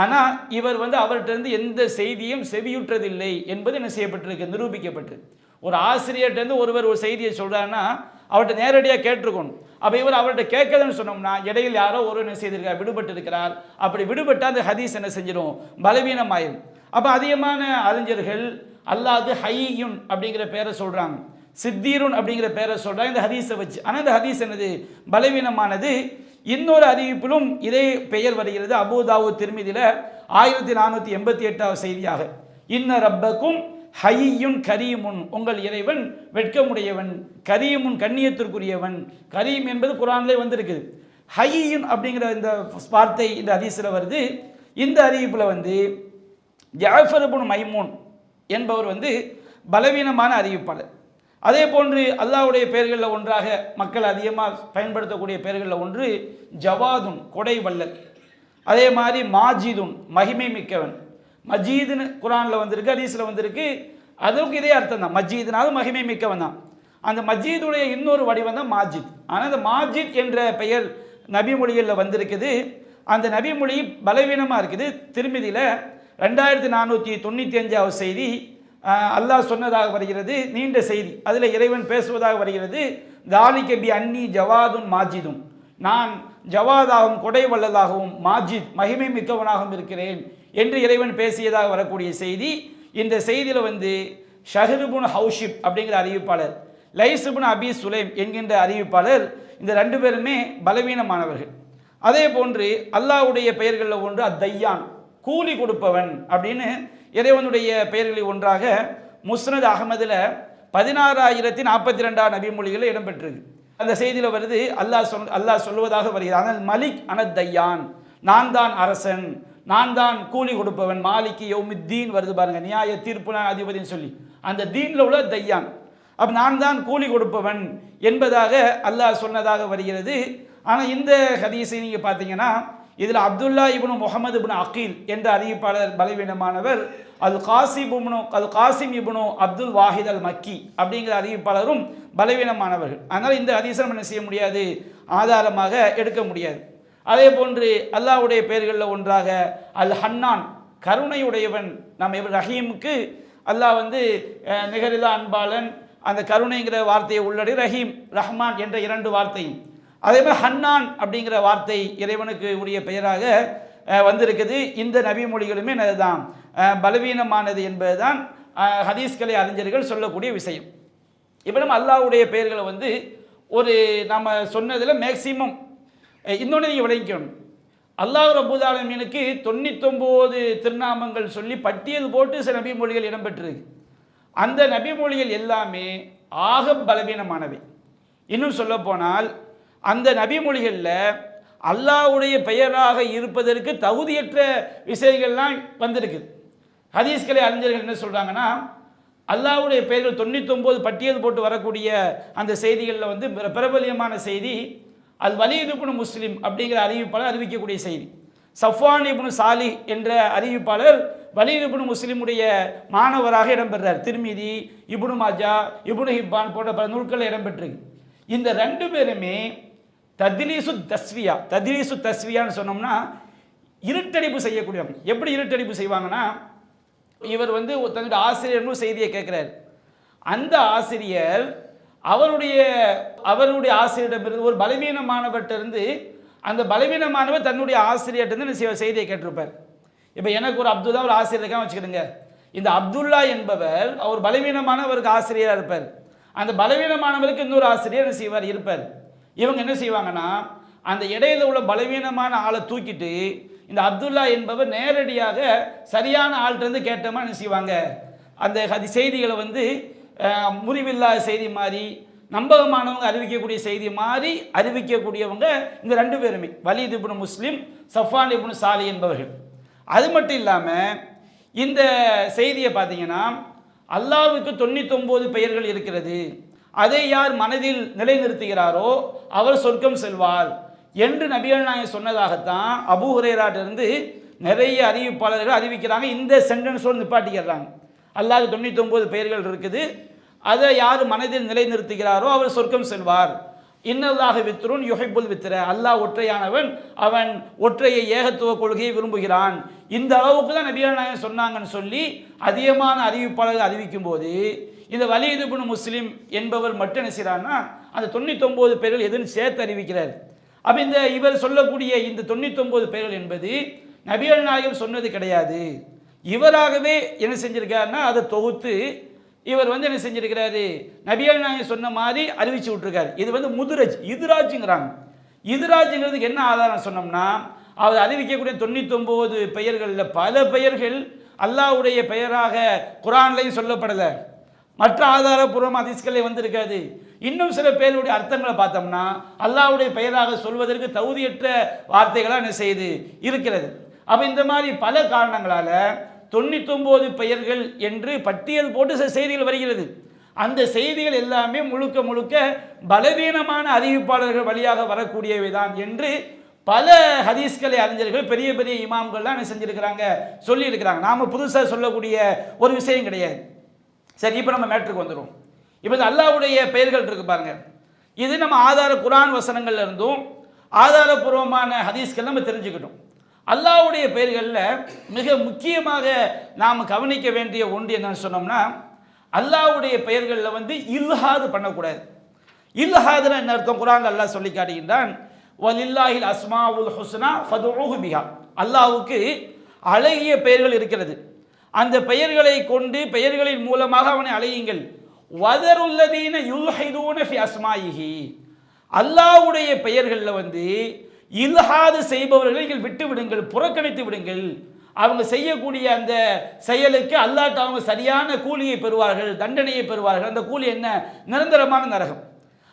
A: ஆனால் இவர் அவர்கிட்ட எந்த செய்தியும் செவியுற்றதில்லை என்பது என்ன செய்யப்பட்டிருக்கு, நிரூபிக்கப்பட்டிருக்கு. ஒரு ஆசிரியர்கிட்ட ஒருவர் ஒரு செய்தியை சொல்கிறாருன்னா அவர்கிட்ட நேரடியாக கேட்டிருக்கணும். அப்போ இவர் அவர்கிட்ட கேட்கலன்னு சொன்னோம்னா இடையில் யாரோ ஒரு என்ன செய்திருக்கார், விடுபட்டு இருக்கிறார். அப்படி விடுபட்டால் அந்த ஹதீஸ் என்ன செஞ்சிடும், பலவீனமாயிரும். அப்போ அதிகமான அறிஞர்கள் அல்லாஹ்க்கு ஹய்யுன் அப்படிங்கிற பேரை சொல்கிறாங்க, சித்தீருன் அப்படிங்கிற பேரை சொல்கிறாங்க இந்த ஹதீஸை வச்சு. ஆனால் இந்த ஹதீஸ் என்னது, பலவீனமானது. இன்னொரு அறிவிப்பிலும் இதே பெயர் வருகிறது. அபூ தாவூத் திர்மிதியில் 1488வது செய்தியாக, இன்ன ரப்பக்கும் ஹய்யுன் கரீமுன், உங்கள் இறைவன் வெட்கமுடையவன், கரீமுன் கண்ணியத்திற்குரியவன். கரீம் என்பது குர்ஆனிலே வந்திருக்குது. ஹய்யுன் அப்படிங்கிற இந்த வார்த்தை இந்த ஹதீஸில் வருது. இந்த அறிவிப்பில் ஜாஃபர் இப்னு மைமூன் என்பவர் பலவீனமான அறிவிப்பாளர். அதே போன்று அல்லாஹ்வுடைய பெயர்களில் ஒன்றாக மக்கள் அதிகமாக பயன்படுத்தக்கூடிய பெயர்களில் ஒன்று ஜவாதுன், கொடை வல்லல். அதே மாதிரி மாஜிதுன், மகிமை மிக்கவன். மஜீதுன்னு குர்ஆனில் வந்திருக்கு, ஹதீஸில் வந்திருக்கு. அதற்கு இதே அர்த்தம் தான், மஜீதுனாலும் மகிமை மிக்கவன் தான். அந்த மஜீதுடைய இன்னொரு வடிவம் தான் மாஜித். ஆனால் அந்த மாஜித் என்ற பெயர் நபி மொழிகளில் வந்திருக்குது. அந்த நபி மொழி பலவீனமாக இருக்குது. திருமிதியில் 2495வது செய்தி அல்லாஹ் சொன்னதாக வருகிறது, நீண்ட செய்தி. அதில் இறைவன் பேசுவதாக வருகிறது, தாலிக பி அன்னி ஜவாதுன் மாஜிதும், நான் ஜவாதாகவும் கொடை வல்லதாகவும் மாஜித் மகிமை மிக்கவனாகவும் இருக்கிறேன் என்று இறைவன் பேசியதாக வரக்கூடிய செய்தி. இந்த செய்தியில் ஷஹர் இப்னு ஹௌஷிப் அப்படிங்கிற அறிவிப்பாளர், லைஸ் இப்னு அபி சுலைம் என்கின்ற அறிவிப்பாளர், இந்த ரெண்டு பேருமே பலவீனமானவர்கள். அதே போன்று அல்லாஹ்வுடைய பெயர்களில் ஒன்று அத்தையான், கூலி கொடுப்பவன் அப்படின்னு இறைவனுடைய பெயர்களில் ஒன்றாக முஸ்னத் அகமதில் 16042 நபி மொழிகளில் இடம்பெற்றிருக்கு. அந்த செய்தியில் வருது, அல்லாஹ் சொல்லுவதாக வருகிறது, ஆனால் மலிக் அனத்தையான், நான் தான் அரசன், நான் தான் கூலி கொடுப்பவன். மாலிக்கு யௌமித்தீன் வருது பாருங்க, நியாய தீர்ப்பு அதிபதினு சொல்லி, அந்த தீனில் உள்ள தையான். அப்போ நான் தான் கூலி கொடுப்பவன் என்பதாக அல்லாஹ் சொன்னதாக வருகிறது. ஆனால் இந்த ஹதீஸை நீங்கள் பார்த்தீங்கன்னா இதில் அப்துல்லா இப்னு முஹம்மது இப்னு அகீல் என்ற அறிவிப்பாளர் பலவீனமானவர். அல் காசிம் இப்னு அப்துல் வாஹித் அல் மக்கி அப்படிங்கிற அறிவிப்பாளரும் பலவீனமானவர்கள். அதனால் இந்த ஹதீஸை நம்ம என்ன செய்ய முடியாது, ஆதாரமாக எடுக்க முடியாது. அதே போன்று அல்லாஹ்வுடைய பெயர்களில் ஒன்றாக அல் ஹன்னான், கருணையுடையவன். நம்ம ரஹீமுக்கு அல்லாஹ் நிகரில்லா அன்பாளன், அந்த கருணைங்கிற வார்த்தையை உள்ளடை ரஹீம் ரஹ்மான் என்ற இரண்டு வார்த்தையும். அதே மாதிரி ஹன்னான் அப்படிங்கிற வார்த்தை இறைவனுக்கு உரிய பெயராக வந்திருக்குது. இந்த நபி மொழிகளுமே அதுதான் பலவீனமானது என்பதுதான் ஹதீஸ்களை அறிஞர்கள் சொல்லக்கூடிய விஷயம். இப்போ நம்ம அல்லாஹ்வுடைய பெயர்களை ஒரு நம்ம சொன்னதில் மேக்சிமம் இன்னொன்று நீங்கள் விளங்கிக்கணும், அல்லாஹ் ரப்பல் ஆலமீனுக்கு 99 திருநாமங்கள் சொல்லி பட்டியல் போட்டு சில நபி மொழிகள் இடம்பெற்றிருக்கு. அந்த நபி மொழிகள் எல்லாமே ஆக பலவீனமானவை. இன்னும் சொல்ல போனால் அந்த நபி மொழிகளில் அல்லாஹ்வுடைய பெயராக இருப்பதற்கு தகுதியற்ற விஷயங்கள்லாம் வந்திருக்குது. ஹதீஸ்களை அறிஞர்கள் என்ன சொல்கிறாங்கன்னா, அல்லாஹ்வுடைய பெயர்கள் 99 பட்டியல் போட்டு வரக்கூடிய அந்த செய்திகளில் பிரபல்யமான செய்தி அல் வலீத் இப்னு முஸ்லிம் அப்படிங்கிற அறிவிப்பாளர் அறிவிக்கக்கூடிய செய்தி. சஃப்வான் இப்னு சாலிஹ் என்ற அறிவிப்பாளர் வலீத் இப்னு முஸ்லிமுடைய மாணவராக இடம்பெறார். திர்மிதி, இப்னு மாஜா, இப்னு ஹிப்பான் போன்ற பல நூல்களில் இடம்பெற்றிருக்கு. இந்த ரெண்டு பேருமே தத்லீசு தஸ்வியான்னு சொன்னோம்னா இருட்டடிப்பு செய்யக்கூடியவங்க. எப்படி இருட்டடிப்பு செய்வாங்கன்னா, இவர் தன்னுடைய ஆசிரியர்களும் செய்தியை கேட்குறார். அந்த ஆசிரியர் அவருடைய ஆசிரியரிடமிருந்து ஒரு பலவீனமானவர்கிட்ட அந்த பலவீனமானவர் தன்னுடைய ஆசிரியர்கிட்ட செய்தியை கேட்டிருப்பார். இப்போ எனக்கு ஒரு அப்துல்லா ஒரு ஆசிரியர் இருக்கான்னு வச்சுக்கிடுங்க, இந்த அப்துல்லா என்பவர் அவர் பலவீனமானவருக்கு ஆசிரியராக இருப்பார். அந்த பலவீனமானவருக்கு இன்னொரு ஆசிரியர் என்ன செய்வார் இருப்பார். இவங்க என்ன செய்வாங்கன்னா அந்த இடையில உள்ள பலவீனமான ஆளை தூக்கிட்டு இந்த அப்துல்லா என்பவர் நேரடியாக சரியான ஆள்கிட்ட கேட்டோமா என்ன செய்வாங்க, அந்த செய்திகளை வந்து முறிவில்லாத செய்தி மாதிரி நம்பகமானவங்க அறிவிக்கக்கூடிய செய்தி மாதிரி அறிவிக்கக்கூடியவங்க இந்த ரெண்டு பேருமே, வலீத் இப்னு முஸ்லிம், சஃப்வான் இப்னு சாலி என்பவர்கள். அது மட்டும் இல்லாமல் இந்த செய்தியை பார்த்தீங்கன்னா அல்லாஹ்வுக்கு 99 பெயர்கள் இருக்கிறது, அதை யார் மனதில் நிலைநிறுத்துகிறாரோ அவர் சொர்க்கம் செல்வார் என்று நபிகள் நாயகம் சொன்னதாகத்தான் அபூ ஹுரைராட்டிலிருந்து நிறைய அறிவிப்பாளர்கள் அறிவிக்கிறாங்க. இந்த சென்டென்ஸோடு நிப்பாட்டிக்கிறாங்க. அல்லாஹ்வுக்கு 99 பெயர்கள் இருக்குது, அதை யார் மனதில் நிலைநிறுத்துகிறாரோ அவர் சொர்க்கம் செல்வார். இன்னல்லாஹ வித்ருன் யுஹிப்புல் வித்ர, அல்லாஹ் ஒற்றையானவன், அவன் ஒற்றையை ஏகத்துவ கொள்கையை விரும்புகிறான். இந்த அளவுக்கு தான் நபிகள் நாயகம் சொன்னாங்கன்னு சொல்லி அதிகமான அறிவிப்பாளர்கள் அறிவிக்கும் போது இந்த வலீத் இப்னு முஸ்லிம் என்பவர் மட்டும் என்ன செய்கிறான்னா அந்த 99 பெயர்கள் எதுன்னு சேர்த்து அறிவிக்கிறார். அப்போ இவர் சொல்லக்கூடிய இந்த 99 பெயர்கள் என்பது நபிகள் நாயகம் சொன்னது கிடையாது. இவராகவே என்ன செஞ்சிருக்காருன்னா அதை தொகுத்து இவர் வந்து என்ன செஞ்சிருக்கிறாரு, நபிகள் நாயகம் சொன்ன மாதிரி அறிவிச்சு விட்டுருக்காரு. இது வந்து முதுரஜ், இதுராஜுங்கிறாங்க. இதுராஜுங்கிறதுக்கு என்ன ஆதாரம் சொன்னோம்னா அவர் அறிவிக்கக்கூடிய 99 பெயர்களில் பல பெயர்கள் அல்லாஹ்வுடைய பெயராக குர்ஆன்லையும் சொல்லப்படலை, மற்ற ஆதாரபூர்வ ஹதீஸ்களே வந்திருக்காது. இன்னும் சில பேருடைய அர்த்தங்களை பார்த்தோம்னா அல்லாஹ்வுடைய பெயராக சொல்வதற்கு தகுதியற்ற வார்த்தைகளாக என்ன செய்து இருக்கிறது. அப்போ இந்த மாதிரி பல காரணங்களால் 99 பெயர்கள் என்று பட்டியல் போட்டு சில செய்திகள் வருகிறது. அந்த செய்திகள் எல்லாமே முழுக்க முழுக்க பலவீனமான அறிவிப்பாளர்கள் வழியாக வரக்கூடியவை தான் என்று பல ஹதீஸ்களை அறிஞர்கள் பெரிய பெரிய இமாம்கள்லாம் என்ன செஞ்சுருக்கிறாங்க, சொல்லியிருக்கிறாங்க. நாம் புதுசாக சொல்லக்கூடிய ஒரு விஷயம் கிடையாது. சரி, இப்போ நம்ம மேட்ருக்கு வந்துடும். இப்போ இந்த அல்லாஹ்வுடைய பெயர்கள் இருக்கு பாருங்க, இது நம்ம ஆதார குர்ஆன் வசனங்கள்ல இருந்தும் ஆதாரபூர்வமான ஹதீஸ்கள் நம்ம தெரிஞ்சுக்கிட்டோம். அல்லாஹ்வுடைய பெயர்களில் மிக முக்கியமாக நாம் கவனிக்க வேண்டிய ஒன்று என்னன்னு சொன்னோம்னா அல்லாஹ்வுடைய பெயர்களில் வந்து இல்ஹாது பண்ணக்கூடாது. இல்ஹாதுனா என்ன அர்த்தம்? குர்ஆன்ல அல்லாஹ் சொல்லி காட்டுகின்றான், வலில்லாஹில் அஸ்மாவுல் ஹுஸ்னா ஃபதுஊஹு பிஹா, அல்லாஹ்வுக்கு அழகிய பெயர்கள் இருக்கிறது, அந்த பெயர்களை கொண்டு பெயர்களின் மூலமாக அவனை அழையுங்கள். வதருல்லதீன யுல்ஹிதூன ஃபி அஸ்மாயிஹி, அல்லாஹ்வுடைய பெயர்களில் வந்து இல்ஹாது செய்பவர்களை நீங்கள் விட்டு விடுங்கள், புறக்கணித்து விடுங்கள். அவங்க செய்யக்கூடிய அந்த செயலுக்கு அல்லாஹ் அவங்க சரியான கூலியை பெறுவார்கள், தண்டனையை பெறுவார்கள். அந்த கூலி என்ன? நிரந்தரமான நரகம்.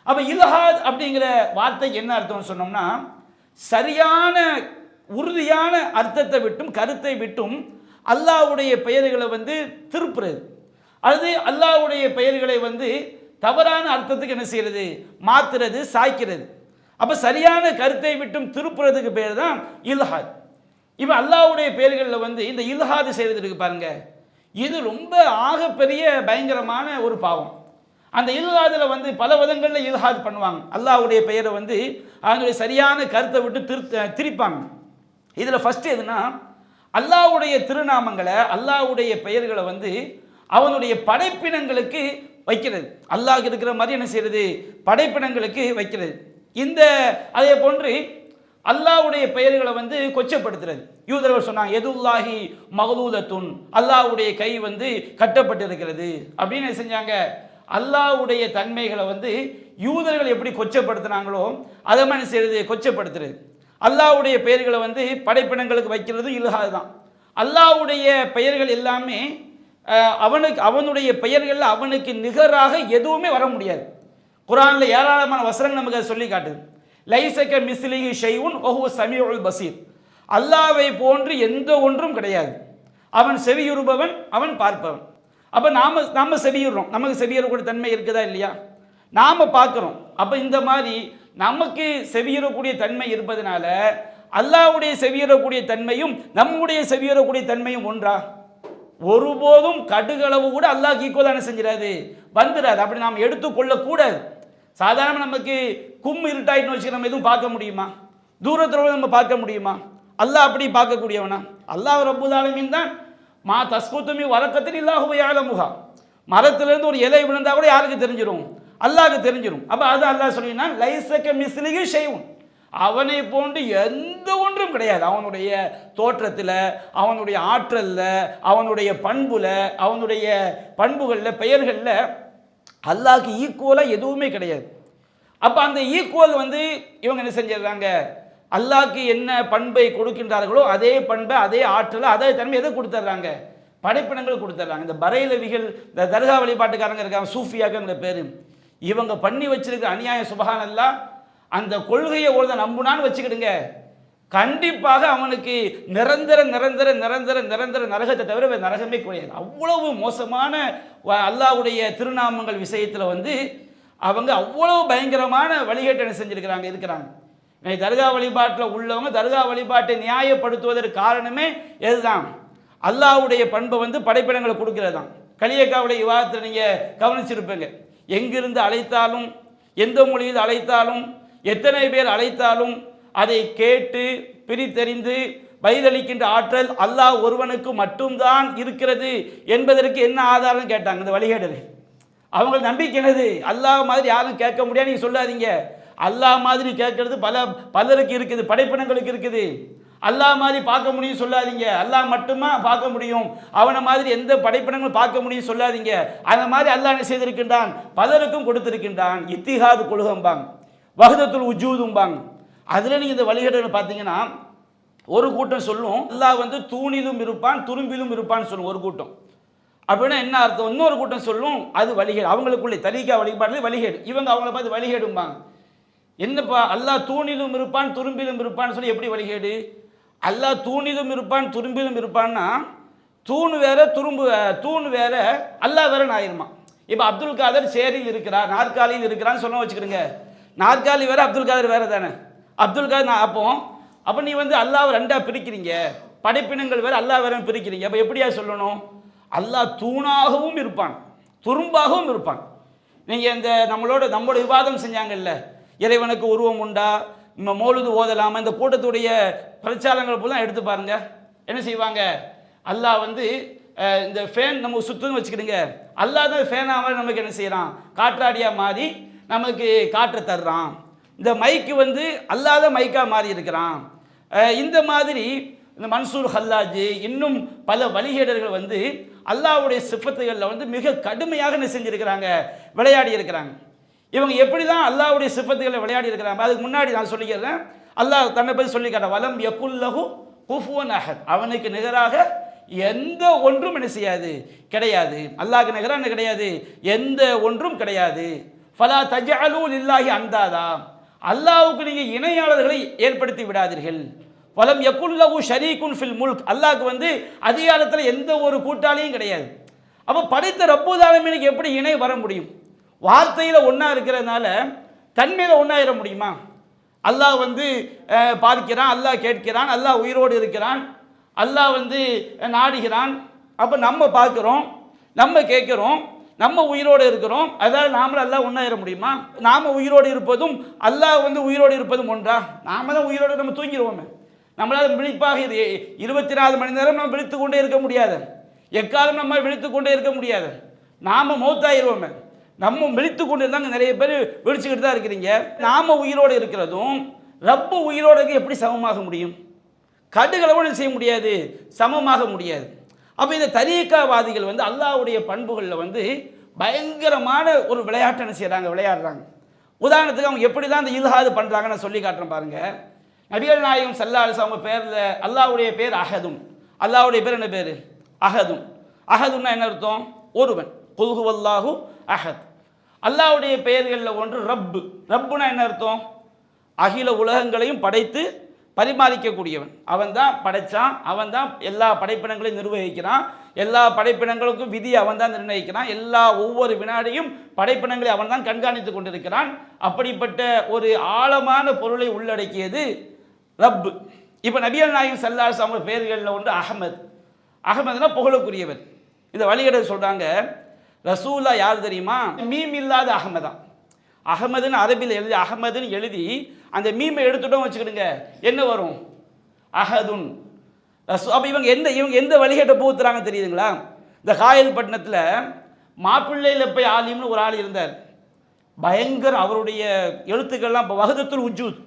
A: அப்போ இல்ஹாத் அப்படிங்கிற வார்த்தைக்கு என்ன அர்த்தம்னு சொன்னோம்னா சரியான உறுதியான அர்த்தத்தை விட்டும் கருத்தை விட்டும் அல்லாஹ்வுடைய பெயர்களை வந்து திருப்புறது, அது அல்லாஹ்வுடைய பெயர்களை வந்து தவறான அர்த்தத்துக்கு என்ன செய்யறது, மாத்துறது, சாய்க்கிறது. அப்போ சரியான கருத்தை விட்டும் திருப்புறதுக்கு பேர் தான் இல்ஹாத். இப்போ அல்லாஹ்வுடைய பெயர்களில் வந்து இந்த இல்ஹாது செய்வது இருக்கு பாருங்க, இது ரொம்ப ஆகப்பெரிய பயங்கரமான ஒரு பாவம். அந்த இல்ஹாதில் வந்து பல விதங்களில் இல்ஹாத் பண்ணுவாங்க. அல்லாஹ்வுடைய பெயரை வந்து அதனுடைய சரியான கருத்தை விட்டு திரிப்பாங்க. இதில் ஃபஸ்ட்டு எதுனா அல்லாஹ்வுடைய திருநாமங்களை அல்லாஹ்வுடைய பெயர்களை வந்து அவனுடைய படைப்பினங்களுக்கு வைக்கிறது. அல்லாஹ் இருக்கிற மாதிரி என்ன செய்யறது, படைப்பினங்களுக்கு வைக்கிறது. இந்த அதே போன்று அல்லாஹ்வுடைய பெயர்களை வந்து கொச்சப்படுத்துறது. யூதர்கள் சொன்னாங்க எதுல்லாஹி மகலூலத்துன், அல்லாஹ்வுடைய கை வந்து கட்டப்பட்டிருக்கிறது அப்படின்னு செஞ்சாங்க. அல்லாஹ்வுடைய தன்மைகளை வந்து யூதர்கள் எப்படி கொச்சப்படுத்தினாங்களோ அதை மாதிரி செய்யறது, கொச்சப்படுத்துறது. அல்லாஹ்வுடைய பெயர்களை வந்து படைப்பினங்களுக்கு வைக்கிறது இல்ஹாது தான். அல்லாஹ்வுடைய பெயர்கள் எல்லாமே அவனுடைய பெயர்கள் அவனுக்கு நிகராக எதுவுமே வர முடியாது. குர்ஆன்ல ஏராளமான வசனங்கள் நமக்கு சொல்லி காட்டுது. லைஸக மிஸ்லிஹி ஷைஉன் வஹுவ ஸமீஉல் பஸீர், அல்லாஹ்வை போன்று எந்த ஒன்றும் கிடையாது, அவன் செவியுறுபவன், அவன் பார்ப்பவன். அப்போ நாம செவியுறோம், நமக்கு செவியுறக்கூடிய தன்மை இருக்குதா இல்லையா, நாம் பார்க்குறோம். அப்போ இந்த மாதிரி நமக்கு செவியுறக்கூடிய தன்மை இருப்பதனால அல்லாஹ்வுடைய செவியுறக்கூடிய தன்மையும் நம்முடைய செவியுறக்கூடிய தன்மையும் ஒன்றா? ஒருபோதும் கடுகளவு கூட அல்லாஹ் ஈக்குவலான செஞ்சிடாது, வந்துடாது. அப்படி நாம் எடுத்துக்கொள்ளக்கூடாது. சாதாரண நமக்கு இருட்டாயிட்டு வச்சு நம்ம எதுவும் பார்க்க முடியுமா? தூரத்தில் நம்ம பார்க்க முடியுமா? அல்லாஹ் அப்படி பார்க்கக்கூடியவனா? அல்லாஹ் ரப்புல் ஆலமீன் தான் மா தஸ்குத்துமி வரக்கத்தில் இல்லாஹு யஅலமுஹா, மரத்திலிருந்து ஒரு இலை விழுந்தா கூட யாருக்கு தெரிஞ்சிடும்? அல்லாஹ்க்கு தெரிஞ்சிடும். அப்போ அது அல்லாஹ் சொல்லினா லைஸக மிஸ்லிஹி ஷைஉன், அவனை போன்று எந்த ஒன்றும் கிடையாது. அவனுடைய தோற்றத்தில், அவனுடைய ஆற்றலில், அவனுடைய பண்புல, அவனுடைய பண்புகளில், பெயர்களில் அல்லாஹ்க்கு ஈக்குவலாக எதுவுமே கிடையாது. அப்போ அந்த ஈக்குவல் இவங்க என்ன செஞ்சிடறாங்க, அல்லாஹ்க்கு என்ன பண்பை கொடுக்கின்றார்களோ அதே பண்பை, அதே ஆற்றலை, அதே தன்மை எதை கொடுத்துட்றாங்க, படைப்பினங்கள் கொடுத்துட்றாங்க. இந்த பரைலவிகள், இந்த தர்கா வழிபாட்டுக்காரங்க இருக்காங்க, சூஃபியாக்குங்கிற பேர், இவங்க பண்ணி வச்சிருக்கிற அநியாயம் சுபஹானல்லாஹ். அந்த கொள்கையை ஒரு நம்புனான்னு வச்சுக்கிடுங்க, கண்டிப்பாக அவனுக்கு நிரந்தர நிரந்தர நிரந்தர நிரந்தர நரகத்தை தவிர வேறு நரகமே கிடையாது. அவ்வளவு மோசமான அல்லாஹ்வுடைய திருநாமங்கள் விஷயத்தில் அவங்க அவ்வளவு பயங்கரமான வழிகேட்டை செஞ்சிருக்கிறாங்க இருக்கிறாங்க. தர்கா வழிபாட்டில் உள்ளவங்க தர்கா வழிபாட்டை நியாயப்படுத்துவதற்கு காரணமே எதுதான், அல்லாஹ்வுடைய பண்பை படைப்பிடங்களை கொடுக்கிறது தான். கலியக்காவுடைய விவாதத்தில் நீங்கள் கவனிச்சிருப்பீங்க, எங்கிருந்து அழைத்தாலும், எந்த மொழியில் அழைத்தாலும், எத்தனை பேர் அழைத்தாலும் அதை கேட்டு பிரித்தறிந்து பதிலளிக்கின்ற ஆற்றல் அல்லாஹ் ஒருவனுக்கு மட்டும்தான் இருக்கிறது என்பதற்கு என்ன ஆதாரம் கேட்டாங்க இந்த வழிகேடர்கள். அவங்க நம்பிக்கை என்னது, அல்லாஹ் மாதிரி யாரும் கேட்க முடியாது நீங்கள் சொல்லாதீங்க. அல்லாஹ் மாதிரி கேட்கறது பலருக்கு இருக்குது, படைப்பினங்களுக்கு இருக்குது. அல்லாஹ் மாதிரி பார்க்க முடியும் சொல்லாதீங்க, அல்லாஹ் மட்டுமா பார்க்க முடியும், அவனை மாதிரி எந்த படைப்பினங்களும் பார்க்க முடியும் சொல்லாதீங்க. அந்த மாதிரி அல்லாஹ் என்ன செய்திருக்கின்றான், பலருக்கும் கொடுத்திருக்கின்றான். இத்திஹாது கொள்கம்பாங்க, வஹ்தத்துல் உஜூதும்பாங்க. அதில் நீங்கள் இந்த வழிகேடுகளை பார்த்தீங்கன்னா ஒரு கூட்டம் சொல்லும் அல்லாஹ் தூணிலும் இருப்பான் துரும்பிலும் இருப்பான்னு சொல்லும் ஒரு கூட்டம். அப்படின்னா என்ன அர்த்தம், இன்னொரு கூட்டம் சொல்லும் அது வழிகேடு, அவங்களுக்குள்ளே தலீகா வழிபாடு வழிகேடு, இவங்க அவங்கள பார்த்து வழிகேடும்பாங்க. என்னப்பா அல்லாஹ் தூணிலும் இருப்பான் துரும்பிலும் இருப்பான்னு சொல்லி எப்படி வழிகேடு? அல்லாஹ் தூணிலும் இருப்பான் துரும்பிலும் இருப்பான்னா தூண் வேற தூண் வேற அல்லாஹ் வேற ஆயிருமா. இப்போ அப்துல் காதர் சேரில் இருக்கிறார், நாற்காலியில் இருக்கிறான்னு சொன்ன வச்சுக்கிடுங்க, நாற்காலி வேற அப்துல் காதர் வேற தானே. அப்துல் காதர் அப்போ நீ அல்லாஹ் ரெண்டா பிரிக்கிறீங்க, படைப்பினங்கள் வேற அல்லாஹ் வேற பிரிக்கிறீங்க. அப்போ எப்படியா சொல்லணும், அல்லாஹ் தூணாகவும் இருப்பான் துரும்பாகவும் இருப்பான். நீங்கள் இந்த நம்மளோட விவாதம் செஞ்சாங்கல்ல, இறைவனுக்கு உருவம் உண்டா, மௌலுது ஓதலாமா, இந்த கூட்டத்துடைய பிரச்சாரங்கள் போலாம் எடுத்து பாருங்க. என்ன செய்வாங்க, அல்லாஹ் இந்த ஃபேன் நம்ம சுற்றுன்னு வச்சுக்கிடுங்க, அல்லாஹ் தான் ஃபேனாக நமக்கு என்ன செய்கிறான், காற்றாடியாக மாறி நமக்கு காற்றை தர்றான். இந்த மைக்கு அல்லாத மைக்காக மாறி இருக்கிறான். இந்த மாதிரி இந்த மன்சூர் ஹல்லாஜ் இன்னும் பல வழிகேடர்கள் அல்லாஹ்வுடைய சிஃபத்துகளில் மிக கடுமையாக என்ன செஞ்சுருக்கிறாங்க, விளையாடி இருக்கிறாங்க. இவங்க எப்படி தான் அல்லாஹ்வுடைய சிஃபத்துகளில் விளையாடி இருக்கிறாங்க. அதுக்கு முன்னாடி நான் சொல்லிக்கிறேன், அல்லாஹ் தன்னை பற்றி சொல்லிக்கிறேன், வலம் யகுல்லஹு குஃபுவன் அஹத், அவனுக்கு நிகராக எந்த ஒன்றும் என்ன செய்யாது, கிடையாது. அல்லாஹ்க்கு நிகராக கிடையாது, எந்த ஒன்றும் கிடையாது. ஃபலா தஜஅலூ லில்லாஹி அந்தாதா, அல்லாஹ்வுக்கு நீங்கள் இணையாளர்களை ஏற்படுத்தி விடாதீர்கள். வலம் யகுல்லஹு ஷரீகுன் ஃபில் முல்க், அல்லாஹ்க்கு அதிகாரத்தில் எந்த ஒரு கூட்டாளியும் கிடையாது. அப்போ படைத்த ரப்பல் ஆலமீனுக்கு எப்படி இணை வர முடியும்? வார்த்தையில் ஒன்றா இருக்கிறதுனால தன்மையில் ஒன்றாயிட முடியுமா? அல்லாஹ் பார்க்கிறான், அல்லாஹ் கேட்கிறான், அல்லாஹ் உயிரோடு இருக்கிறான், அல்லாஹ் நாடுகிறான். அப்போ நம்ம பார்க்குறோம், நம்ம கேட்குறோம், நம்ம உயிரோடு இருக்கிறோம், அதாவது நாமளும் அல்லாஹ் ஒன்றாயிட முடியுமா? நாம் உயிரோடு இருப்பதும் அல்லாஹ் உயிரோடு இருப்பதும் ஒன்றா? நாம் தான் உயிரோடு நம்ம தூங்கிடுவோமே, நம்மளால் விழிப்பாக 24 மணி நேரம் நம்ம விழித்து கொண்டே இருக்க முடியாது, எக்காலம் நம்ம விழித்து கொண்டே இருக்க முடியாது, நாம் மௌத்தாயிருவோமே. நம்ம விழித்து கொண்டு இருந்தாங்க, நிறைய பேர் விழிச்சுக்கிட்டு தான் இருக்கிறீங்க. நாம் உயிரோடு இருக்கிறதும் ரப்பு உயிரோடு எப்படி சமமாக முடியும்? கடுகளவோடு செய்ய முடியாது, சமமாக முடியாது. அப்போ இந்த தரீக்காவாதிகள் அல்லாஹ்வுடைய பண்புகளில் பயங்கரமான ஒரு விளையாட்டை என்ன செய்கிறாங்க, விளையாடுறாங்க. உதாரணத்துக்கு அவங்க எப்படி தான் இந்த இல்ஹாது பண்ணுறாங்க நான் சொல்லி காட்டுறேன் பாருங்கள். நபிகள் நாயகம் ஸல்லல்லாஹு அலைஹி வஸல்லம் அவங்க பேரில் அல்லாஹ்வுடைய பேர் அஹதும், அல்லாஹ்வுடைய பேர் என்ன பேர், அஹதும். அஹதுன்னா என்ன அர்த்தம், ஒருவன். குல் ஹுவல்லாஹு அஹத். அல்லாஹ்வுடைய பெயர்களில் ஒன்று ரப்பு. ரப்புனா என்ன அர்த்தம், அகில உலகங்களையும் படைத்து பரிமாறிக்கக்கூடியவன். அவன் தான் படைத்தான், அவன் தான் எல்லா படைப்பினங்களையும் நிர்வகிக்கிறான், எல்லா படைப்பினங்களுக்கும் விதி அவன் தான் நிர்ணயிக்கிறான், ஒவ்வொரு வினாடியும் படைப்பினங்களை அவன் தான் கண்காணித்து கொண்டிருக்கிறான். அப்படிப்பட்ட ஒரு ஆழமான பொருளை உள்ளடக்கியது ரப்பு. இப்போ நபிகள் நாயகம் ஸல்லல்லாஹு அலைஹி வஸல்லம் பெயர்களில் ஒன்று அஹமத். அஹமதுனா புகழுக்குரியவர். இந்த வழிகேட சொல்கிறாங்க, ரசூலா யார் தெரியுமா, மீம் இல்லாத அஹமதான். அகமதுன்னு அரபியில் எழுதி அகமதுன்னு எழுதி அந்த மீமை எடுத்துட்டோம் வச்சுக்கிடுங்க, என்ன வரும், அஹதுன். அப்போ இவங்க எந்த வழிகேட்டை போத்துறாங்க தெரியுதுங்களா? இந்த காயல்பட்டினத்தில் மாப்பிள்ளையில் போய் ஆலிம்னு ஒரு ஆள் இருந்தார், பயங்கர அவருடைய எழுத்துக்கள்லாம் இப்போ வஹ்தத்துல் உஜூத்,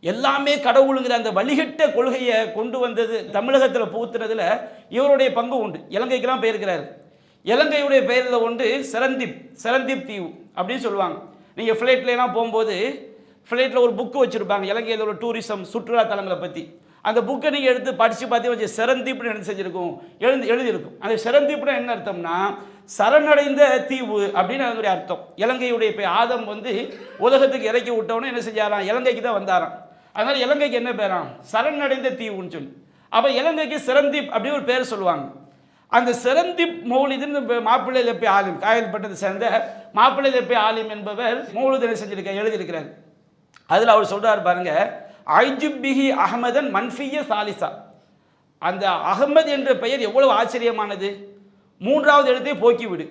A: எல்லாமே கடவுளுங்கிற அந்த வழிகட்ட கொள்கையை கொண்டு வந்தது தமிழகத்தில் புகுத்துறதுல இவருடைய பங்கு உண்டு. இலங்கைக்கெல்லாம் போயிருக்கிறாரு. இலங்கையுடைய பெயரில் உண்டு செரந்தீப் தீவு அப்படின்னு சொல்லுவாங்க. நீங்கள் ஃப்ளைட்லாம் போகும்போது ஃப்ளைட்டில் ஒரு புக்கு வச்சுருப்பாங்க, இலங்கையில் ஒரு டூரிசம் சுற்றுலா தலங்களை பற்றி. அந்த புக்கை நீங்கள் எடுத்து படித்து பார்த்தீங்கன்னா செரந்தீப்னு என்ன செஞ்சுருக்கும், எழுதியிருக்கும். அந்த செரந்தீப்னு என்ன அர்த்தம்னா சரணடைந்த தீவு அப்படின்னு அதனுடைய அர்த்தம். இலங்கையுடைய ஆதம் வந்து உலகத்துக்கு இறக்கி விட்டவொன்னே என்ன செஞ்சாராம், இலங்கைக்கு தான் வந்தாராம். அதனால் இலங்கைக்கு என்ன பேராம், சரணடைந்த தீவுன்னு சொல்லி. அப்போ இலங்கைக்கு செரந்தீப் அப்படின்னு ஒரு பேர் சொல்லுவாங்க. அந்த செரந்தீப் மௌலிதுன்னு மாப்பிள்ளை லெப்பி ஆலிம், காயல்பட்டதை சேர்ந்த மாப்பிள்ளை லெப்பி ஆலிம் என்பவர் மௌலிது என்ன செஞ்சிருக்கார், எழுதியிருக்கிறார். அதில் அவர் சொல்கிறார் பாருங்க, ஐஜுபிஹி அஹமதன் மன்ஃபிய சாலிசா. அந்த அகமது என்ற பெயர் எவ்வளவு ஆச்சரியமானது, மூன்றாவது எழுத்தை போக்கிவிடு.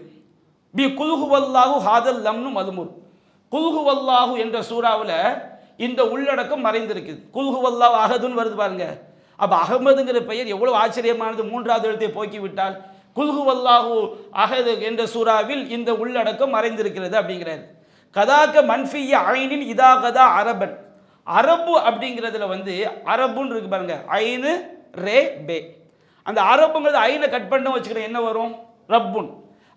A: பி குல்ஹுவல்லாஹு ஹாதல் லம்னு மதுமுர். குல்ஹுவல்லாஹு என்ற சூறாவில் இந்த உள்ளடக்கம் மறைந்திருக்குது. குல்ஹுவல்லாஹு அஹதுன்னு வருது பாருங்க. அப்போ அகமதுங்கிற பெயர் எவ்வளவு ஆச்சரியமானது, மூன்றாவது எழுத்தை போக்கிவிட்டால். குல்ஹுவல்லாஹு அஹது என்ற சூறாவில் இந்த உள்ளடக்கம் மறைந்திருக்கிறது அப்படிங்கிறார். கதாக்க மன்ஃபிய ஐனின் இதா கதா அரபன். அரபு அப்படிங்கிறதுல வந்து அரபுன்னு இருக்கு பாருங்க, ஐனு ரே பே. அந்த அரபுங்கிறது ஐனை கட் பண்ண வச்சுக்கிறேன் என்ன வரும், ரப்புன்.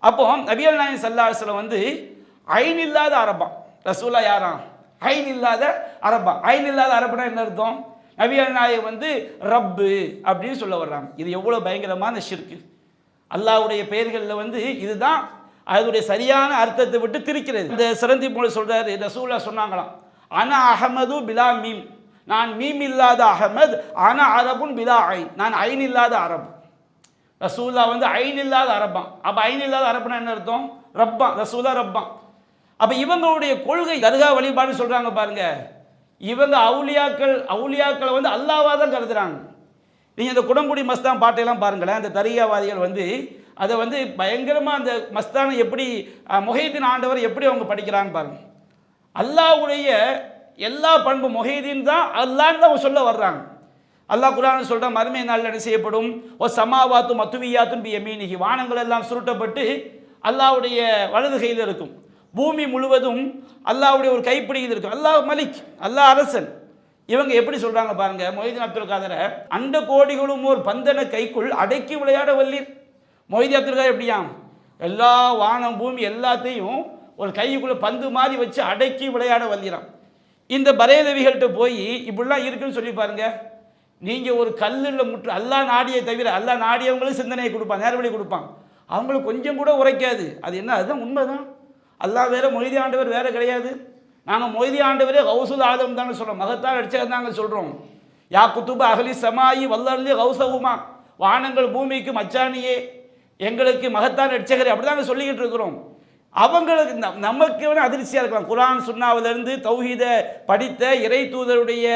A: அப்போ நபிகள் நாயகம் ஸல்லல்லாஹு அலைஹி வஸல்லம் வந்து ஐன் இல்லாத அரபா. ரசூலா யாராம், ஐன் இல்லாத அரபா. ஐன் இல்லாத அரபுனா என்ன அர்த்தம், நபிகள் நாயகம் வந்து ரப்பு அப்படின்னு சொல்ல வர்றாங்க. இது எவ்வளோ பயங்கரமான ஷிர்க்கு. அல்லாஹ்வுடைய பெயர்களில் வந்து இதுதான் அதனுடைய சரியான அர்த்தத்தை விட்டு திரிக்கிறது. இந்த சிறந்தி போல சொல்றாரு, ரசூலா சொன்னாங்களாம், அனா அஹமது பிலா மீம். நான் மீம் இல்லாத அஹமத், அனா அரபுன் பிலா ஐன். நான் ஐன் இல்லாத அரபு. ரசூலா வந்து ஐன் இல்லாத அரபான். அப்போ ஐன் இல்லாத அரபுனா என்ன அர்த்தம், ரப்பான். ரசூலா ரப்பான். அப்போ இவங்களுடைய கொள்கை தர்கா வழிபாடு சொல்றாங்க பாருங்க. இவங்க அவுலியாக்களை வந்து அல்லாஹ்வா தான் கருதுறாங்க. நீங்கள் இந்த குடங்குடி மஸ்தான் பாட்டையெல்லாம் பாருங்களேன். அந்த தரிகாவாதிகள் வந்து அதை வந்து பயங்கரமாக அந்த மஸ்தானை எப்படி முஹைதீன் ஆண்டவர் எப்படி அவங்க படிக்கிறாங்க பாருங்க. அல்லாஹ்வுடைய எல்லா பண்பு முஹைதீன் தான் அல்லான்னு தான் அவங்க சொல்ல வர்றாங்க. அல்லாஹ் குர்ஆனில் சொல்கிற மறுமை நாளில் என்ன செய்யப்படும், ஓ சமாவாத்து மத்துவியாத்துன் பி யமீனிஹி. வானங்கள் எல்லாம் சுருட்டப்பட்டு அல்லாஹ்வுடைய வலது கையில் இருக்கும். பூமி முழுவதும் அல்லாஹ்வுடைய ஒரு கைப்பிடியில் இருக்கும். அல்லாஹ் மலிக், அல்லாஹ் அரசன். இவங்க எப்படி சொல்றாங்க பாருங்க, மொய்தீன் அப்துல் காதரை அண்ட கோடிகளும் ஒரு பந்தன கைக்குள் அடக்கி விளையாட வல்லீர். மொய்தீன் அப்துல் காதர் எப்படியாம், எல்லா வானம் பூமி எல்லாத்தையும் ஒரு கைக்குள்ள பந்து மாதிரி வச்சு அடக்கி விளையாட வல்லீராம். இந்த பரேலவிகள்கிட்ட போய் இப்படிலாம் இருக்குன்னு சொல்லி பாருங்க. நீங்க ஒரு கல்லில் முற்று அல்லாஹ் நாடியை தவிர, அல்லாஹ் நாடியவங்களும் சிந்தனையை கொடுப்பான், நேர்வழி கொடுப்பான். அவங்களுக்கு கொஞ்சம் கூட உரைக்காது. அது என்ன, அதுதான் உண்மைதான். அல்லாஹ் வேற, மொய்தி ஆண்டவர் வேற கிடையாது. நாங்கள் மொய்தி ஆண்டவரே கௌசுல் ஆதம் தானே சொல்கிறோம், மகத்தால் அடிச்சது தாங்க சொல்கிறோம். யா குத்துப அகலி சமாயி வல்லர்லி கௌசகுமா. வானங்கள் பூமிக்கு மச்சானியே, எங்களுக்கு மகத்தான் அடிச்சகரே, அப்படி தாங்க சொல்லிக்கிட்டு இருக்கிறோம். அவங்களுக்கு நமக்கு வேணால் அதிர்ச்சியாக இருக்கலாம். குர்ஆன் சுன்னாவிலிருந்து தௌஹீதை படித்த இறை தூதருடைய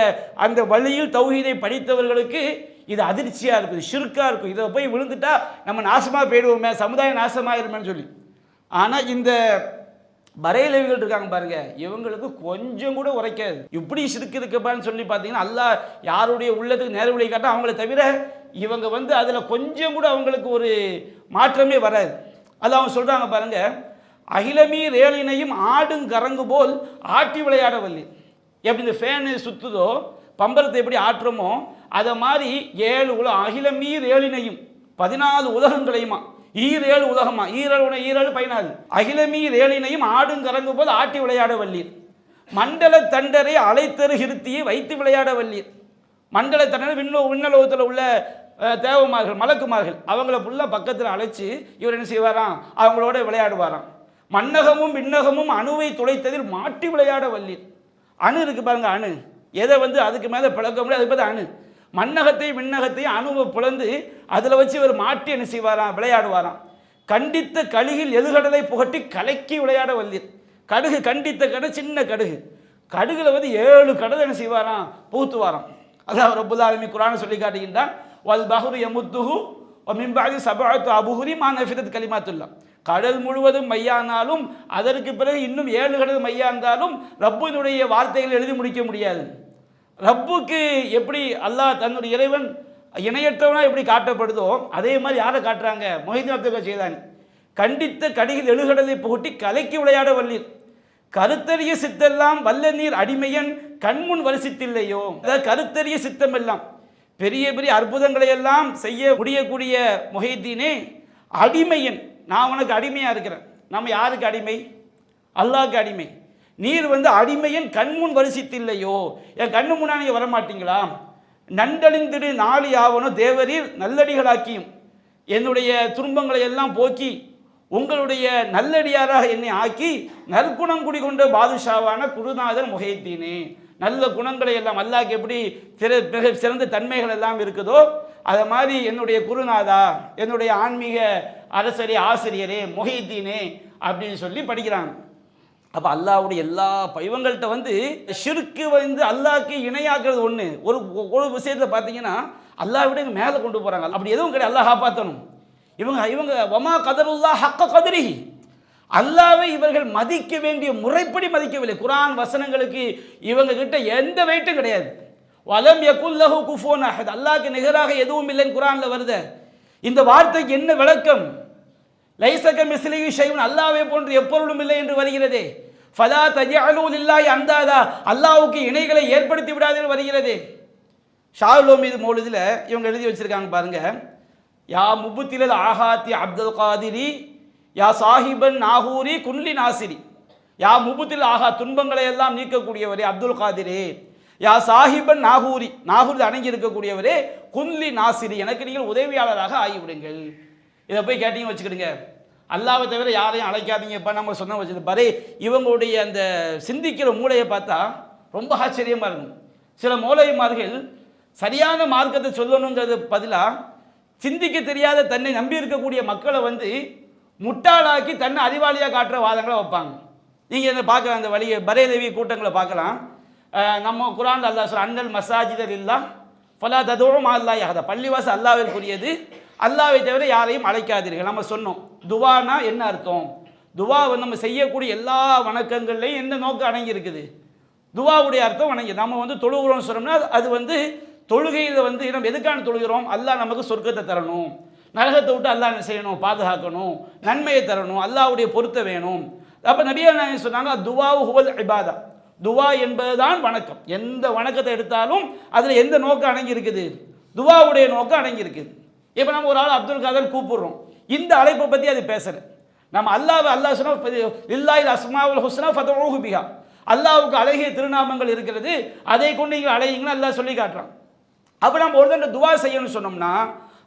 A: அந்த வழியில் தௌஹீதை படித்தவர்களுக்கு இது அதிர்ச்சியாக இருக்குது, ஷிர்காக இருக்கும். இதை போய் விழுந்துட்டா நம்ம நாசமாக போயிடுவோமே, சமுதாயம் நாசமாயிருமேன்னு சொல்லி. ஆனால் இந்த பரேலவிகள் இருக்காங்க பாருங்க, இவங்களுக்கு கொஞ்சம் கூட உரைக்காது. இப்படி ஷிர்க் இருக்குப்பான்னு சொல்லி பார்த்தீங்கன்னா அல்லாஹ் யாருடைய உள்ளத்துக்கு நேர வழி காட்ட அவங்கள தவிர இவங்க வந்து அதில் கொஞ்சம் கூட அவங்களுக்கு ஒரு மாற்றமே வராது. அது அவங்க சொல்கிறாங்க பாருங்க, அகிலமீ ரேலினையும் ஆடும் கரங்கு போல் ஆட்டி விளையாட வல்லி. எப்படி இந்த ஃபேனு சுற்றுதோ, பம்பரத்தை எப்படி ஆட்டுறோமோ அதை மாதிரி 7 உலகம், அகிலமீ ரேலினையும் 14 உலகங்களையுமா, ஈரேழு உலகமா, ஈரேழு 14, அகிலமீ ரேலினையும் ஆடும் கரங்கு போல் ஆட்டி விளையாட வல்லீர். மண்டல தண்டரை அலைத்தரு கிருத்தியை வைத்து விளையாட வல்லீர். மண்டல தண்டரை விண்ணலோகத்தில் உள்ள தேவமார்கள், மலக்குமார்கள், அவங்கள ஃபுல்லாக பக்கத்தில் அழைச்சி இவர் என்ன செய்வாராம், அவங்களோட விளையாடுவாராம். மன்னகமும் விண்ணகமும் அணுவை துளைத்ததில் மாட்டி விளையாட வல்லீர். அணு இருக்கு பாருங்க, அணு எதை வந்து அதுக்கு மேலே பிளக்க முடியாது, அது பார்த்து அணு. மன்னகத்தையும் விண்ணகத்தையும் அணுவை பிளந்து அதில் வச்சு இவர் மாட்டி என்ன செய்வாராம், விளையாடுவாராம். கண்டித்த கழுகில் எதுகடலை புகட்டி கலக்கி விளையாட வல்லீர். கடுகு, கண்டித்த கடை சின்ன கடுகு, கடுகுல வந்து 7 கடலை என்ன செய்வாராம், பூத்துவாராம். அதாவது ரப்புல் ஆலமீன் குர்ஆனை சொல்லி காட்டுகின்றான், வல் பஹ்ரு யமுத்துஹு வ மின் பஅதி சபஅத்து அபுஹுரி மா நஃபிதத் கலிமாத்துல்லாஹ். கடல் முழுவதும் மையானாலும் அதற்கு பிறகு இன்னும் 7 கடல் மையாந்தாலும் ரப்புனுடைய வார்த்தைகள் எழுதி முடிக்க முடியாது. ரப்புக்கு எப்படி அல்லாஹ் தன்னுடைய இறைவன் இணையற்றவனா எப்படி காட்டப்படுதோ அதே மாதிரி யாரை காட்டுறாங்க, மொஹிதீன் அப்துல் ஜெய்லானி. கண்டித்த கடிகில் எழுகடலை புகட்டி கலைக்கு விளையாட வல்லீர். கருத்தறிய சித்தெல்லாம் வல்ல நீர் அடிமையன் கண்முன் வரிசித்தில்லையோ. அதாவது கருத்தறிய சித்தம் எல்லாம் பெரிய பெரிய அற்புதங்களை எல்லாம் செய்ய முடியக்கூடிய முஹைத்தீனே, அடிமையன், நான் உனக்கு அடிமையாக இருக்கிறேன். நம்ம யாருக்கு அடிமை? அல்லாஹ்க்கு அடிமை. நீர் அடிமையன் கண்முன் வரிசித்தில்லையோ, என் கண்ணு முன்னா நீங்கள் வரமாட்டீங்களா? நண்டழிந்திடு நாளி ஆவனோ தேவரீர் நல்லடிகளாக்கியும் என்னுடைய துன்பங்களை எல்லாம் போக்கி உங்களுடைய நல்லடியாராக என்னை ஆக்கி நற்குணம் குடிகொண்ட பாதுஷாவான குருநாதர் முஹைத்தீனே. நல்ல குணங்களை எல்லாம் அல்லாஹ்க்கு எப்படி சிறந்த தன்மைகள் எல்லாம் இருக்குதோ அதை மாதிரி என்னுடைய குருநாதா, என்னுடைய ஆன்மீக அரசரே, ஆசிரியரே, முஹைத்தீனே அப்படின்னு சொல்லி படிக்கிறாங்க. அப்போ அல்லாஹ்வுடைய எல்லா இவங்கள்ட்ட ஷிர்க்கு அல்லாஹ்க்கு இணையாக்குறது ஒன்று. ஒரு விஷயத்தை பார்த்தீங்கன்னா அல்லாஹ் விட மேலே கொண்டு போகிறாங்க. அப்படி எதுவும் கிடையாது. அல்லாஹ் காப்பாற்றணும். இவங்க வமா கதருல்லாஹ் ஹக்க கதரிஹி, அல்லாஹ்வை இவர்கள் மதிக்க வேண்டிய முறைப்படி மதிக்கவில்லை. குர்ஆன் வசனங்களுக்கு இவங்க கிட்ட எந்த வெயிட்டும் கிடையாது. வலம் யகுல்லஹு குஃபுவன் அஹத், அல்லாஹ்க்கு நிகராக எதுவும் இல்லைன்னு குர்ஆன்ல வருது. இந்த வார்த்தைக்கு என்ன விளக்கம்? லைஸக மிஸ்லிஹி ஷைஉன், அல்லாஹ்வை போன்று எப்பொருளும் இல்லை என்று வருகிறதே. ஃபலா தஜஅலூ லில்லாஹி அந்தாதா, அல்லாஹ்வுக்கு இணைகளை ஏற்படுத்தி விடாதீர்கள் வருகிறது. ஷாலோ மீது மௌலிதில் இவங்க எழுதி வச்சிருக்காங்க பாருங்க. யா முபுத்திலல் ஆஹாத்தி அப்துல் காதிரி, யா சாஹிபன் நாகூரி குன்லி நாசிரி. யா முபுத்தில் ஆஹா, துன்பங்களை எல்லாம் நீக்கக்கூடியவரே அப்துல் காதிரே. யா சாஹிபன் நாகூரி, நாகூரில் அடங்கி இருக்கக்கூடியவரே குன்லி நாசிரி, எனக்கு நீங்கள் உதவியாளராக ஆகிவிடுங்கள். இதை போய் கேட்டீங்க வச்சுக்கிடுங்க. அல்லாவை தவிர யாரையும் அழைக்காதீங்க. இப்போ நம்ம சொன்ன வச்சு பாரு, இவங்களுடைய அந்த சிந்திக்கிற மூளையை பார்த்தா ரொம்ப ஆச்சரியமாக இருக்கும். சில மூளைமார்கள் சரியான மார்க்கத்தை சொல்லணுங்கிறது பதிலாக சிந்திக்க தெரியாத தன்னை நம்பி இருக்கக்கூடிய மக்களை முட்டாளாக்கி தன்னை அறிவாளியாக காட்டுற வாதங்களை வைப்பாங்க. நீங்கள் என்ன பார்க்கலாம், அந்த வழியை பரேலவி கூட்டங்களை பார்க்கலாம். நம்ம குர்ஆன்ல அல்லாஹ் சொல்ற அன்னல் மசாஜித லில்லாஹ் ஃபலா ததுஉ மஅல்லாஹி அஹத, பள்ளிவாசல் அல்லாஹ்விற்குரியது, அல்லாஹ்வை தவிர யாரையும் அழைக்காதீர்கள். நம்ம சொன்னோம் துவானா என்ன அர்த்தம்? துவா நம்ம செய்யக்கூடிய எல்லா வணக்கங்கள்லையும் என்ன நோக்கம் அடங்கி இருக்குது? துவாவுடைய அர்த்தம் வணங்கி. நம்ம தொழுகிறோம்னு சொன்னோம்னா அது தொழுகையில் நம்ம எதுக்கான தொழுகிறோம்? அல்லாஹ் நமக்கு சொர்க்கத்தை தரணும், நரகத்தை விட்டு அல்லாஹ் என்ன செய்யணும்? பாதுகாக்கணும், நன்மையை தரணும், அல்லாஹ்வுடைய பொருத்த வேணும். அப்போ நபிகள் நாயகம் சொன்னாங்க துவாவு ஹுவல் இபாதா, துவா என்பதுதான் வணக்கம். எந்த வணக்கத்தை எடுத்தாலும் அதில் எந்த நோக்கம் அடங்கி இருக்குது? துவாவுடைய நோக்கம் அடங்கி இருக்குது. இப்போ நம்ம ஒரு ஆள் அப்துல் காதர் கூப்பிடுறோம், இந்த அழைப்பை பற்றி அது பேசலை. நம்ம அல்லாஹ் சொன்னா லில்லாஹில் அஸ்மாவுல் ஹுஸ்னா ஃபதுஊஹு பிஹா, அல்லாஹ்வுக்கு அழகிய திருநாமங்கள் இருக்கிறது, அதை கொண்டு நீங்கள் அழையுங்கன்னு அல்லாஹ் சொல்லி காட்டுறான். அப்போ நம்ம ஒருத்தன் துவா செய்யணும்னு சொன்னோம்னா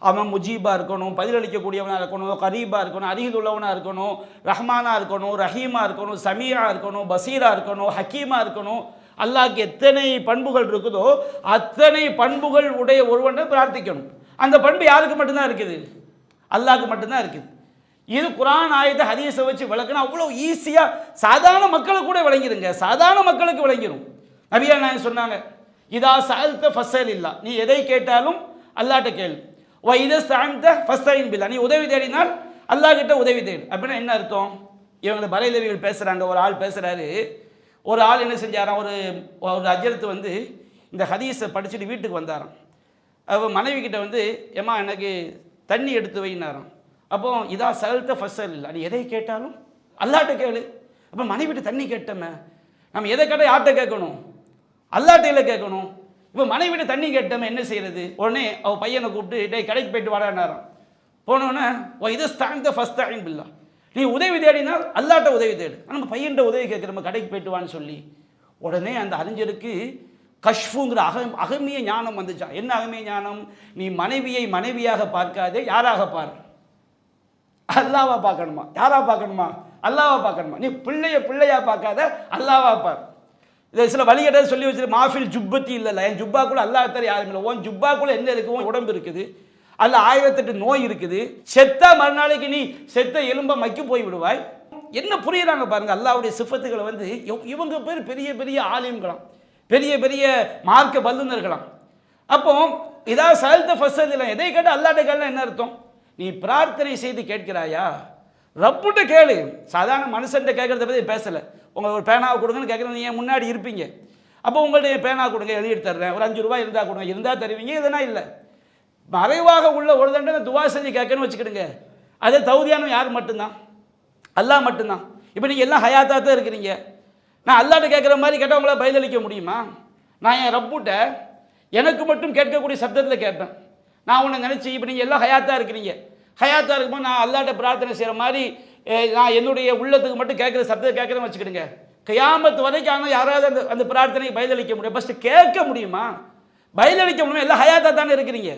A: அவன் முஜீபாக இருக்கணும், பதிலளிக்கக்கூடியவனாக இருக்கணும், கரீபாக இருக்கணும், அருகில் உள்ளவனாக இருக்கணும், ரஹ்மானாக இருக்கணும், ரஹீமாக இருக்கணும், சமீராக இருக்கணும், பசீராக இருக்கணும், ஹக்கீமாக இருக்கணும். அல்லாஹ்க்கு எத்தனை பண்புகள் இருக்குதோ அத்தனை பண்புகள் உடைய ஒருவனை பிரார்த்திக்கணும். அந்த பண்பு யாருக்கு மட்டும்தான் இருக்குது? அல்லாஹ்க்கு மட்டும்தான் இருக்குது. இது குர்ஆன் ஆயத்தை ஹதீஸை வச்சு விளக்குனா அவ்வளோ ஈஸியாக சாதாரண மக்களுக்கு கூட விளங்கிடுங்க. சாதாரண மக்களுக்கு விளங்கிடும். நபிகள் நாயகம் சொன்னாங்க இதா சஅல்த ஃபஸ்அல் இல்லா, நீ எதை கேட்டாலும் அல்லாஹ்ட்ட கேளு. வ இதா ஸ்தஅன்த ஃபஸ்தஈன் பில்லா, நீ உதவி தேடினால் அல்லாஹ் கிட்ட உதவி தேடு. அப்படின்னா என்ன அர்த்தம்? இவங்க பரைலவிகள் பேசுகிறாங்க. ஒரு ஆள் பேசுகிறாரு. ஒரு ஆள் என்ன செஞ்சாராம், ஒரு அஜரத்து இந்த ஹதீஸை படிச்சுட்டு வீட்டுக்கு வந்தாராம். அவள் மனைவி கிட்ட ஏம்மா எனக்கு தண்ணி எடுத்து வைனாராம். அப்போ இதா சஅல்த ஃபஸ்அல் இல்லா, நீ எதை கேட்டாலும் அல்லாஹ்ட்ட கேளு. அப்போ மனைவிட்டு தண்ணி கேட்டோமே, நம்ம எதை கேட்டால் யார்கிட்ட கேட்கணும்? அல்லாஹ்ட்ட கேட்கணும். இப்போ மனைவிட்ட தண்ணி கேட்டோமே என்ன செய்யறது? உடனே அவள் பையனை கூப்பிட்டு டே கடைக்கு போயிட்டு வாடான்னாராம். போனோன்னே இது ஸ்தாந்த ஃபஸ்தஈன் பில்லா, நீ உதவி தேடினால் அல்லாஹ்ட்ட உதவி தேடு. நம்ம பையன்கிட்ட உதவி கேட்குறோம் கடைக்கு போயிட்டு வான்னு சொல்லி. உடனே அந்த அறிஞருக்கு கஷ்ஃபுங்கிற அகமிய ஞானம் வந்துச்சா. என்ன அகமிய ஞானம்? நீ மனைவியை மனைவியாக பார்க்காதே, யாராக பார்? அல்லாவா பார்க்கணுமா? யாரா பார்க்கணுமா? அல்லாவா பார்க்கணுமா? நீ பிள்ளையா பார்க்காத, அல்லாவா பார். இதை சில வழிகட்டை சொல்லி வச்சுரு. மாஃபில் ஜுப்பத்தி இல்லைல்ல, என் ஜுப்பாக்குள்ள அல்லாஹ் தர யாரும் இல்லை. உன் ஜுப்பாக்குள்ள என்ன இருக்குது? உன் உடம்பு இருக்குது, அல்ல 1008 நோய் இருக்குது. செத்த மறுநாளைக்கு நீ செத்த எலும்ப மக்கி போய் விடுவாய். என்ன புரியுறாங்க பாருங்க. அல்லாஹ்வுடைய சிஃபத்துகளை இவங்க பேர் பெரிய பெரிய ஆலிம்களாம், பெரிய பெரிய மார்க்க வல்லுநர்களாம். அப்போ இதா சஅல்த ஃபஸ்அல் இல்லா, எதை கேட்டால் அல்லாஹ்ட்ட கேள்னா என்ன அர்த்தம்? நீ பிரார்த்தனை செய்து கேட்கிறாயா? ரப்புட்ட கேளு. சாதாரண மனுஷன்ட்ட கேட்கறத பற்றி பேசலை. உங்கள் ஒரு பேனாவை கொடுங்கன்னு கேட்குறது, நீங்கள் முன்னாடி இருப்பீங்க. அப்போ உங்கள்கிட்ட பேனா கொடுங்க, எழுதிட்டு தர்றேன், ஒரு 5 ரூபாய் இருந்தால் கொடுங்க, இருந்தால் தருவீங்க, இதெல்லாம் இல்லை. மறைவாக உள்ள ஒரு தண்டனை துவா செஞ்சு கேட்கணும்னு வச்சுக்கிடுங்க. அதே தௌதியானம் யார் மட்டும்தான்? அல்லாஹ் மட்டும்தான். இப்போ நீங்கள் எல்லாம் ஹயாத்தாக தான் இருக்கிறீங்க.
B: நான் அல்லாட்ட கேட்குற மாதிரி கேட்டால் உங்களால் பதிலளிக்க முடியுமா? நான் என் ரப்புட்ட எனக்கு மட்டும் கேட்கக்கூடிய சப்தத்தில் கேட்பேன். நான் உன்னை நினச்சி இப்போ நீங்கள் எல்லாம் ஹயாத்தாக இருக்கிறீங்க, ஹயாத்தாக இருக்கும்போது நான் அல்லாட்ட பிரார்த்தனை செய்கிற மாதிரி நான் என்னுடைய உள்ளத்துக்கு மட்டும் கேட்குற சப்தத்தை கேட்குறேன்னு வச்சுக்கிடுங்க, கியாமத்து வரைக்கும் ஆனால் யாராவது அந்த அந்த பிரார்த்தனைக்கு பதிலளிக்க முடியும்? ஃபஸ்ட்டு கேட்க முடியுமா? பதிலளிக்க முடியுமா? எல்லாம் ஹயாத்தாக தானே இருக்கிறீங்க.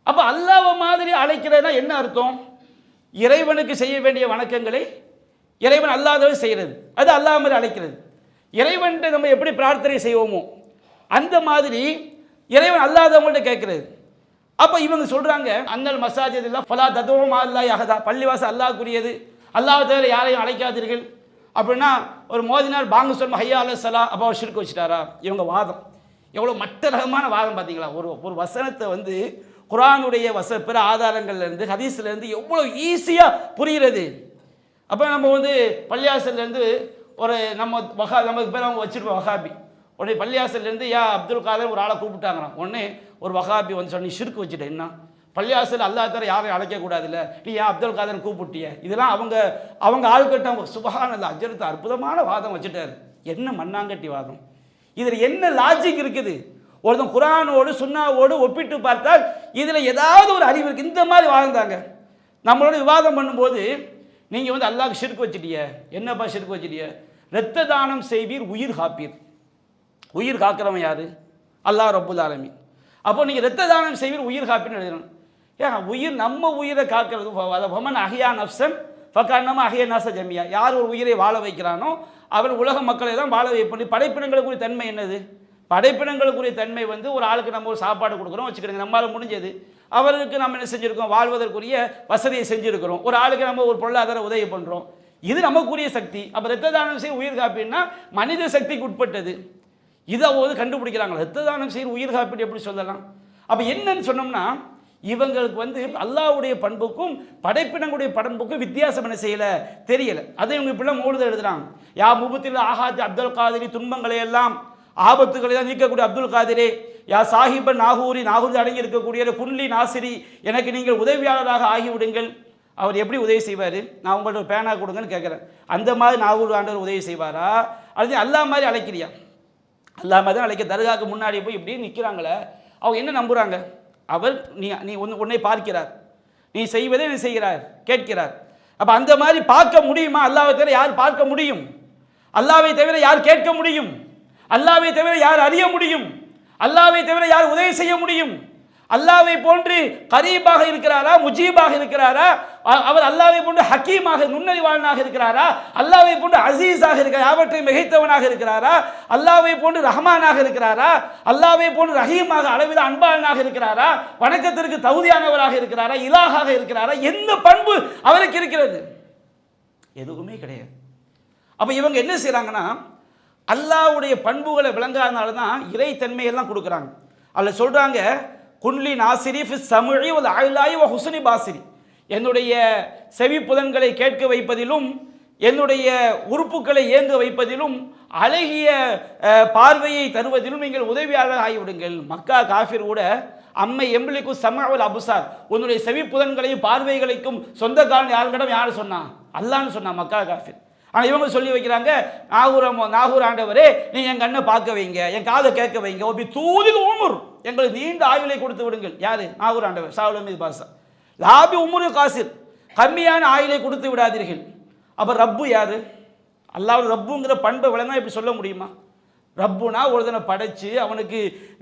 B: அப்போ அல்லாஹ் மாதிரி அழைக்கிறதுனா என்ன அர்த்தம்? இறைவனுக்கு செய்ய வேண்டிய வணக்கங்களை இறைவன் அல்லாதவர் செய்கிறது, அது அல்லாஹ் மாதிரி அழைக்கிறது. இறைவன்கிட்ட நம்ம எப்படி பிரார்த்தனை செய்வோமோ அந்த மாதிரி இறைவன் அல்லாதவங்கள்ட்ட கேட்கிறது. அப்போ இவங்க சொல்கிறாங்க, அன்னல் மசாஜித் இல்லா ஃபலா ததுமா அல்லாஹ் யஹதா, பள்ளிவாசல் அல்லாஹ்க்குரியது, அல்லாஹ் தவிர யாரையும் அழைக்காதீர்கள் அப்படின்னா ஒரு மோதினார் பாங்கு சொல்லும் ஹையா அலஸ் ஸலா, அப்போ அவர் ஷிர்க் வச்சுட்டாரா? இவங்க வாதம் எவ்வளோ மட்ட ரகமான வாதம் பார்த்தீங்களா? ஒரு வசனத்தை வந்து குர்ஆனுடைய பிற ஆதாரங்கள்லேருந்து ஹதீஸ்லேருந்து எவ்வளோ ஈஸியாக புரிகிறது. அப்போ நம்ம வந்து பள்ளியாசல்லேருந்து ஒரு நமக்கு பேர் அவங்க வச்சுருப்போம் வஹாபி, உடனே பள்ளியாசல்லேருந்து அப்துல் காதர் ஒரு ஆளை கூப்பிட்டாங்களாம். உடனே ஒரு வஹாபி வந்து சொன்னி ஷிர்க் வச்சுட்டேன், என்ன பள்ளியாசல் அல்லாஹ் தவிர யாரையும் அழைக்கக்கூடாதுல்ல, நீ அப்துல் காதர் கூப்பிட்டிய, இதெல்லாம் அவங்க ஆள்கிட்ட சுபஹானல்லாஹ் அஜரத்து அற்புதமான வாதம் வச்சுட்டார். என்ன மண்ணாங்கட்டி வாதம்? இதில் என்ன லாஜிக் இருக்குது? ஒருத்தன் குர்ஆனோடு சுன்னாவோடு ஒப்பிட்டு பார்த்தால் இதில் ஏதாவது ஒரு அறிவு இருக்குது. இந்த மாதிரி வாழ்ந்தாங்க. நம்மளோட விவாதம் பண்ணும்போது நீங்கள் வந்து அல்லாஹ்க்கு ஷிர்க் வச்சுட்டிய, என்னப்பா ஷிர்க் வச்சுட்டிய? இரத்த தானம் செய்வீர் உயிர் காப்பீர். உயிர் காக்கிறவன் யார்? அல்லாஹ் ரப்புல் ஆலமீன். அப்போ நீங்கள் இரத்த தானம் செய்வீர் உயிர் காப்பீர்னு எழுதணும். ஏன் உயிர் நம்ம உயிரை காக்கிறது? ஃபமன் அஹ்யா நஃப்ஸன் ஃபகன்னமா அஹ்யா நாஸ ஜமியா. யார் ஒரு உயிரை வாழ வைக்கிறானோ அவன் உலக மக்களை தான் வாழ வைப்பது. படைப்பினங்களுக்குரிய தன்மை என்னது? படைப்பினங்களுக்குரிய தன்மை வந்து ஒரு ஆளுக்கு நம்ம ஒரு சாப்பாடு கொடுக்குறோம் வச்சுக்கிறோங்க, நம்மளால் முடிஞ்சது. அவருக்கு நம்ம என்ன செஞ்சுருக்கோம்? வாழ்வதற்குரிய வசதியை செஞ்சுருக்கிறோம். ஒரு ஆளுக்கு நம்ம ஒரு பொருளாதார உதவி பண்ணுறோம், இது நமக்குரிய சக்தி. அப்போ இரத்த தானம் செய்ய உயிர் காப்பீடுனா மனித சக்திக்கு உட்பட்டது. இதை போது கண்டுபிடிக்கிறாங்களா? இரத்த தானம் செய்ய உயிர் காப்பீடு எப்படி சொல்லலாம்? அப்போ என்னன்னு சொன்னோம்னா இவங்களுக்கு வந்து அல்லாஹ்வுடைய பண்புக்கும் படைப்பினங்களுடைய பண்புக்கும் வித்தியாசம் என்ன செய்யலை, தெரியலை. அதை இவங்க இப்படிலாம் மௌலிது எழுதுறாங்க. யா முபத்தில் ஆஹாத் அப்துல் காதிரி, துன்பங்களை எல்லாம் ஆபத்துக்களை தான் நீக்கக்கூடிய அப்துல் காதிரே, யா சாஹிபன் நாகூரி, நாகூர் அடங்கி இருக்கக்கூடிய குன்லி நாசிரி, எனக்கு நீங்கள் உதவியாளராக ஆகிவிடுங்கள். அவர் எப்படி உதவி செய்வார்? நான் உங்கள்ட்ட ஒரு பேனா கொடுங்கன்னு கேட்குறேன், அந்த மாதிரி நாகூர் ஆண்டவர் உதவி செய்வாரா? அது அல்லாஹ் மாதிரி அழைக்கிறியா? அல்லாஹ் மாதிரி தான் அழைக்க. தர்காவுக்கு முன்னாடி போய் இப்படி நிற்கிறாங்களே, அவங்க என்ன நம்புகிறாங்க? அவர் நீ உன்னை பார்க்கிறார், நீ செய்வதே நீ செய்கிறார், கேட்கிறார். அப்போ அந்த மாதிரி பார்க்க முடியுமா? அல்லாஹ்வை தவிர யார் பார்க்க முடியும்? அல்லாஹ்வை தவிர யார் கேட்க முடியும்? அல்லாஹ்வை தவிர யார் அறிய முடியும்? அல்லாஹ்வை தவிர யார் உதவி செய்ய முடியும்? அல்லாஹ்வை போன்று கரீபாக இருக்கிறாரா? முஜீபாக இருக்கிறாரா? அவர் அல்லாஹ்வை போன்று ஹக்கீமாக நுண்ணறிவாளனாக இருக்கிறாரா? அல்லாஹ்வை போன்று அசீஸாக இருக்கிறார், அவற்றை மிகைத்தவனாக இருக்கிறாரா? அல்லாஹ்வை போன்று ரஹ்மானாக இருக்கிறாரா? அல்லாஹ்வை போன்று ரஹீமாக அளவில் அன்பாளனாக இருக்கிறாரா? வணக்கத்திற்கு தகுதியானவராக இருக்கிறாரா? இலாகாக இருக்கிறாரா? எந்த பண்பு அவருக்கு இருக்கிறது? எதுவுமே கிடையாது. அப்போ இவங்க என்ன செய்கிறாங்கன்னா அல்லாஹ்வுடைய பண்புகளை விளங்காதனால தான் இறைத்தன்மையெல்லாம் கொடுக்குறாங்க. அதில் சொல்கிறாங்க, குன்லி நாசிரி ஃபிஸ் சமுஇ வல் அய்லாயி வ ஹுஸ்னி பாசிரி, என்னுடைய செவி புலன்களை கேட்க வைப்பதிலும் என்னுடைய உறுப்புகளை இயங்க வைப்பதிலும் அழகிய பார்வையை தருவதிலும் நீங்கள் உதவியாளர் ஆகிவிடுங்கள். மக்கா காஃபிர் கூட அம்மை எம்பிளிக்கு சமவல் அபுசார், உன்னுடைய செவி புலன்களையும் பார்வைகளைக்கும் சொந்தக்காரன் யாருக்கிடம் யார் சொன்னா? அல்லான்னு சொன்னா மக்கா காஃபிர். ஆனால் இவங்க சொல்லி வைக்கிறாங்க, நாகூர் ஆண்டவரே நீங்கள் என் கண்ணை பார்க்க வைங்க, என் காதை கேட்க வைங்க, ஒப்பி தூதில் உமுர், எங்களுக்கு நீண்ட ஆயுளை கொடுத்து விடுங்கள். யார்? நாகூர் ஆண்டவர் ஷாவுல் மீது பாசா. லாபி உமுரு காசிர், கம்மியான ஆயுளை கொடுத்து விடாதீர்கள். அப்போ ரப்பு யார்? அல்லாஹ் ரப்புங்கிற பண்பை விளங்க எப்படி சொல்ல முடியுமா? ரப்புனா ஒருத்தனை படைச்சு அவனுக்கு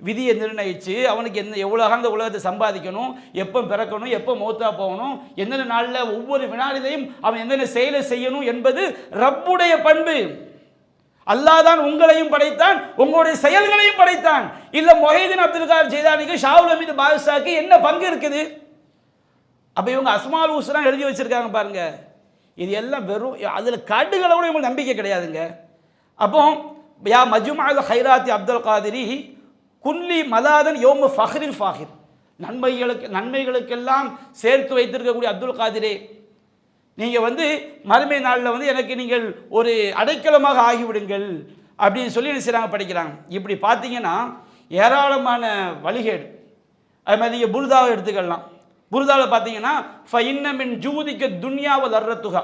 B: விதியை நிர்ணயித்து அவனுக்கு எவ்வளோ அந்த உலகத்தை சம்பாதிக்கணும், எப்போ பிறக்கணும், எப்போ மௌத்தா போகணும், எந்தெந்த நாளில் ஒவ்வொரு வினாடிலையும் அவன் எந்தெந்த செயலை செய்யணும் என்பது ரப்புடைய பண்பு. அல்லாஹ் தான் உங்களையும் படைத்தான், உங்களுடைய செயல்களையும் படைத்தான். இல்லை மொஹிதீன் அப்துல் காதர் ஜெய்லானிக்கு ஷாவுல் ஹமீது பாதுஷாக்கு என்ன பங்கு இருக்குது? அப்போ இவங்க அஸ்மால் ஹுஸ்னா எழுதி வச்சிருக்காங்க பாருங்க. இது எல்லாம் வெறும் அதில் கடுகளோட இவங்களுக்கு நம்பிக்கை கிடையாதுங்க. அப்போ யா மஜ்முஅல் ஹைராத்தி அப்துல் காதிரி குன்லி மலாதன் யோம ஃபஹ்ரில் ஃபாஹிர், நன்மைகளுக்கெல்லாம் சேர்த்து வைத்திருக்கக்கூடிய அப்துல் காதிரே, நீங்கள் வந்து மறுமை நாளில் வந்து எனக்கு நீங்கள் ஒரு அடைக்கலமாக ஆகிவிடுங்கள் அப்படின்னு சொல்லி என்ன செய்கிறாங்க, படிக்கிறாங்க. இப்படி பார்த்தீங்கன்னா ஏராளமான வழிகேடு. அது மாதிரி நீங்கள் புர்தாவை எடுத்துக்கலாம். புர்தாவில் பார்த்தீங்கன்னா ஃபஇன்ன மின் ஜூதிக்க துன்யாவல் அர்ரத்துகா,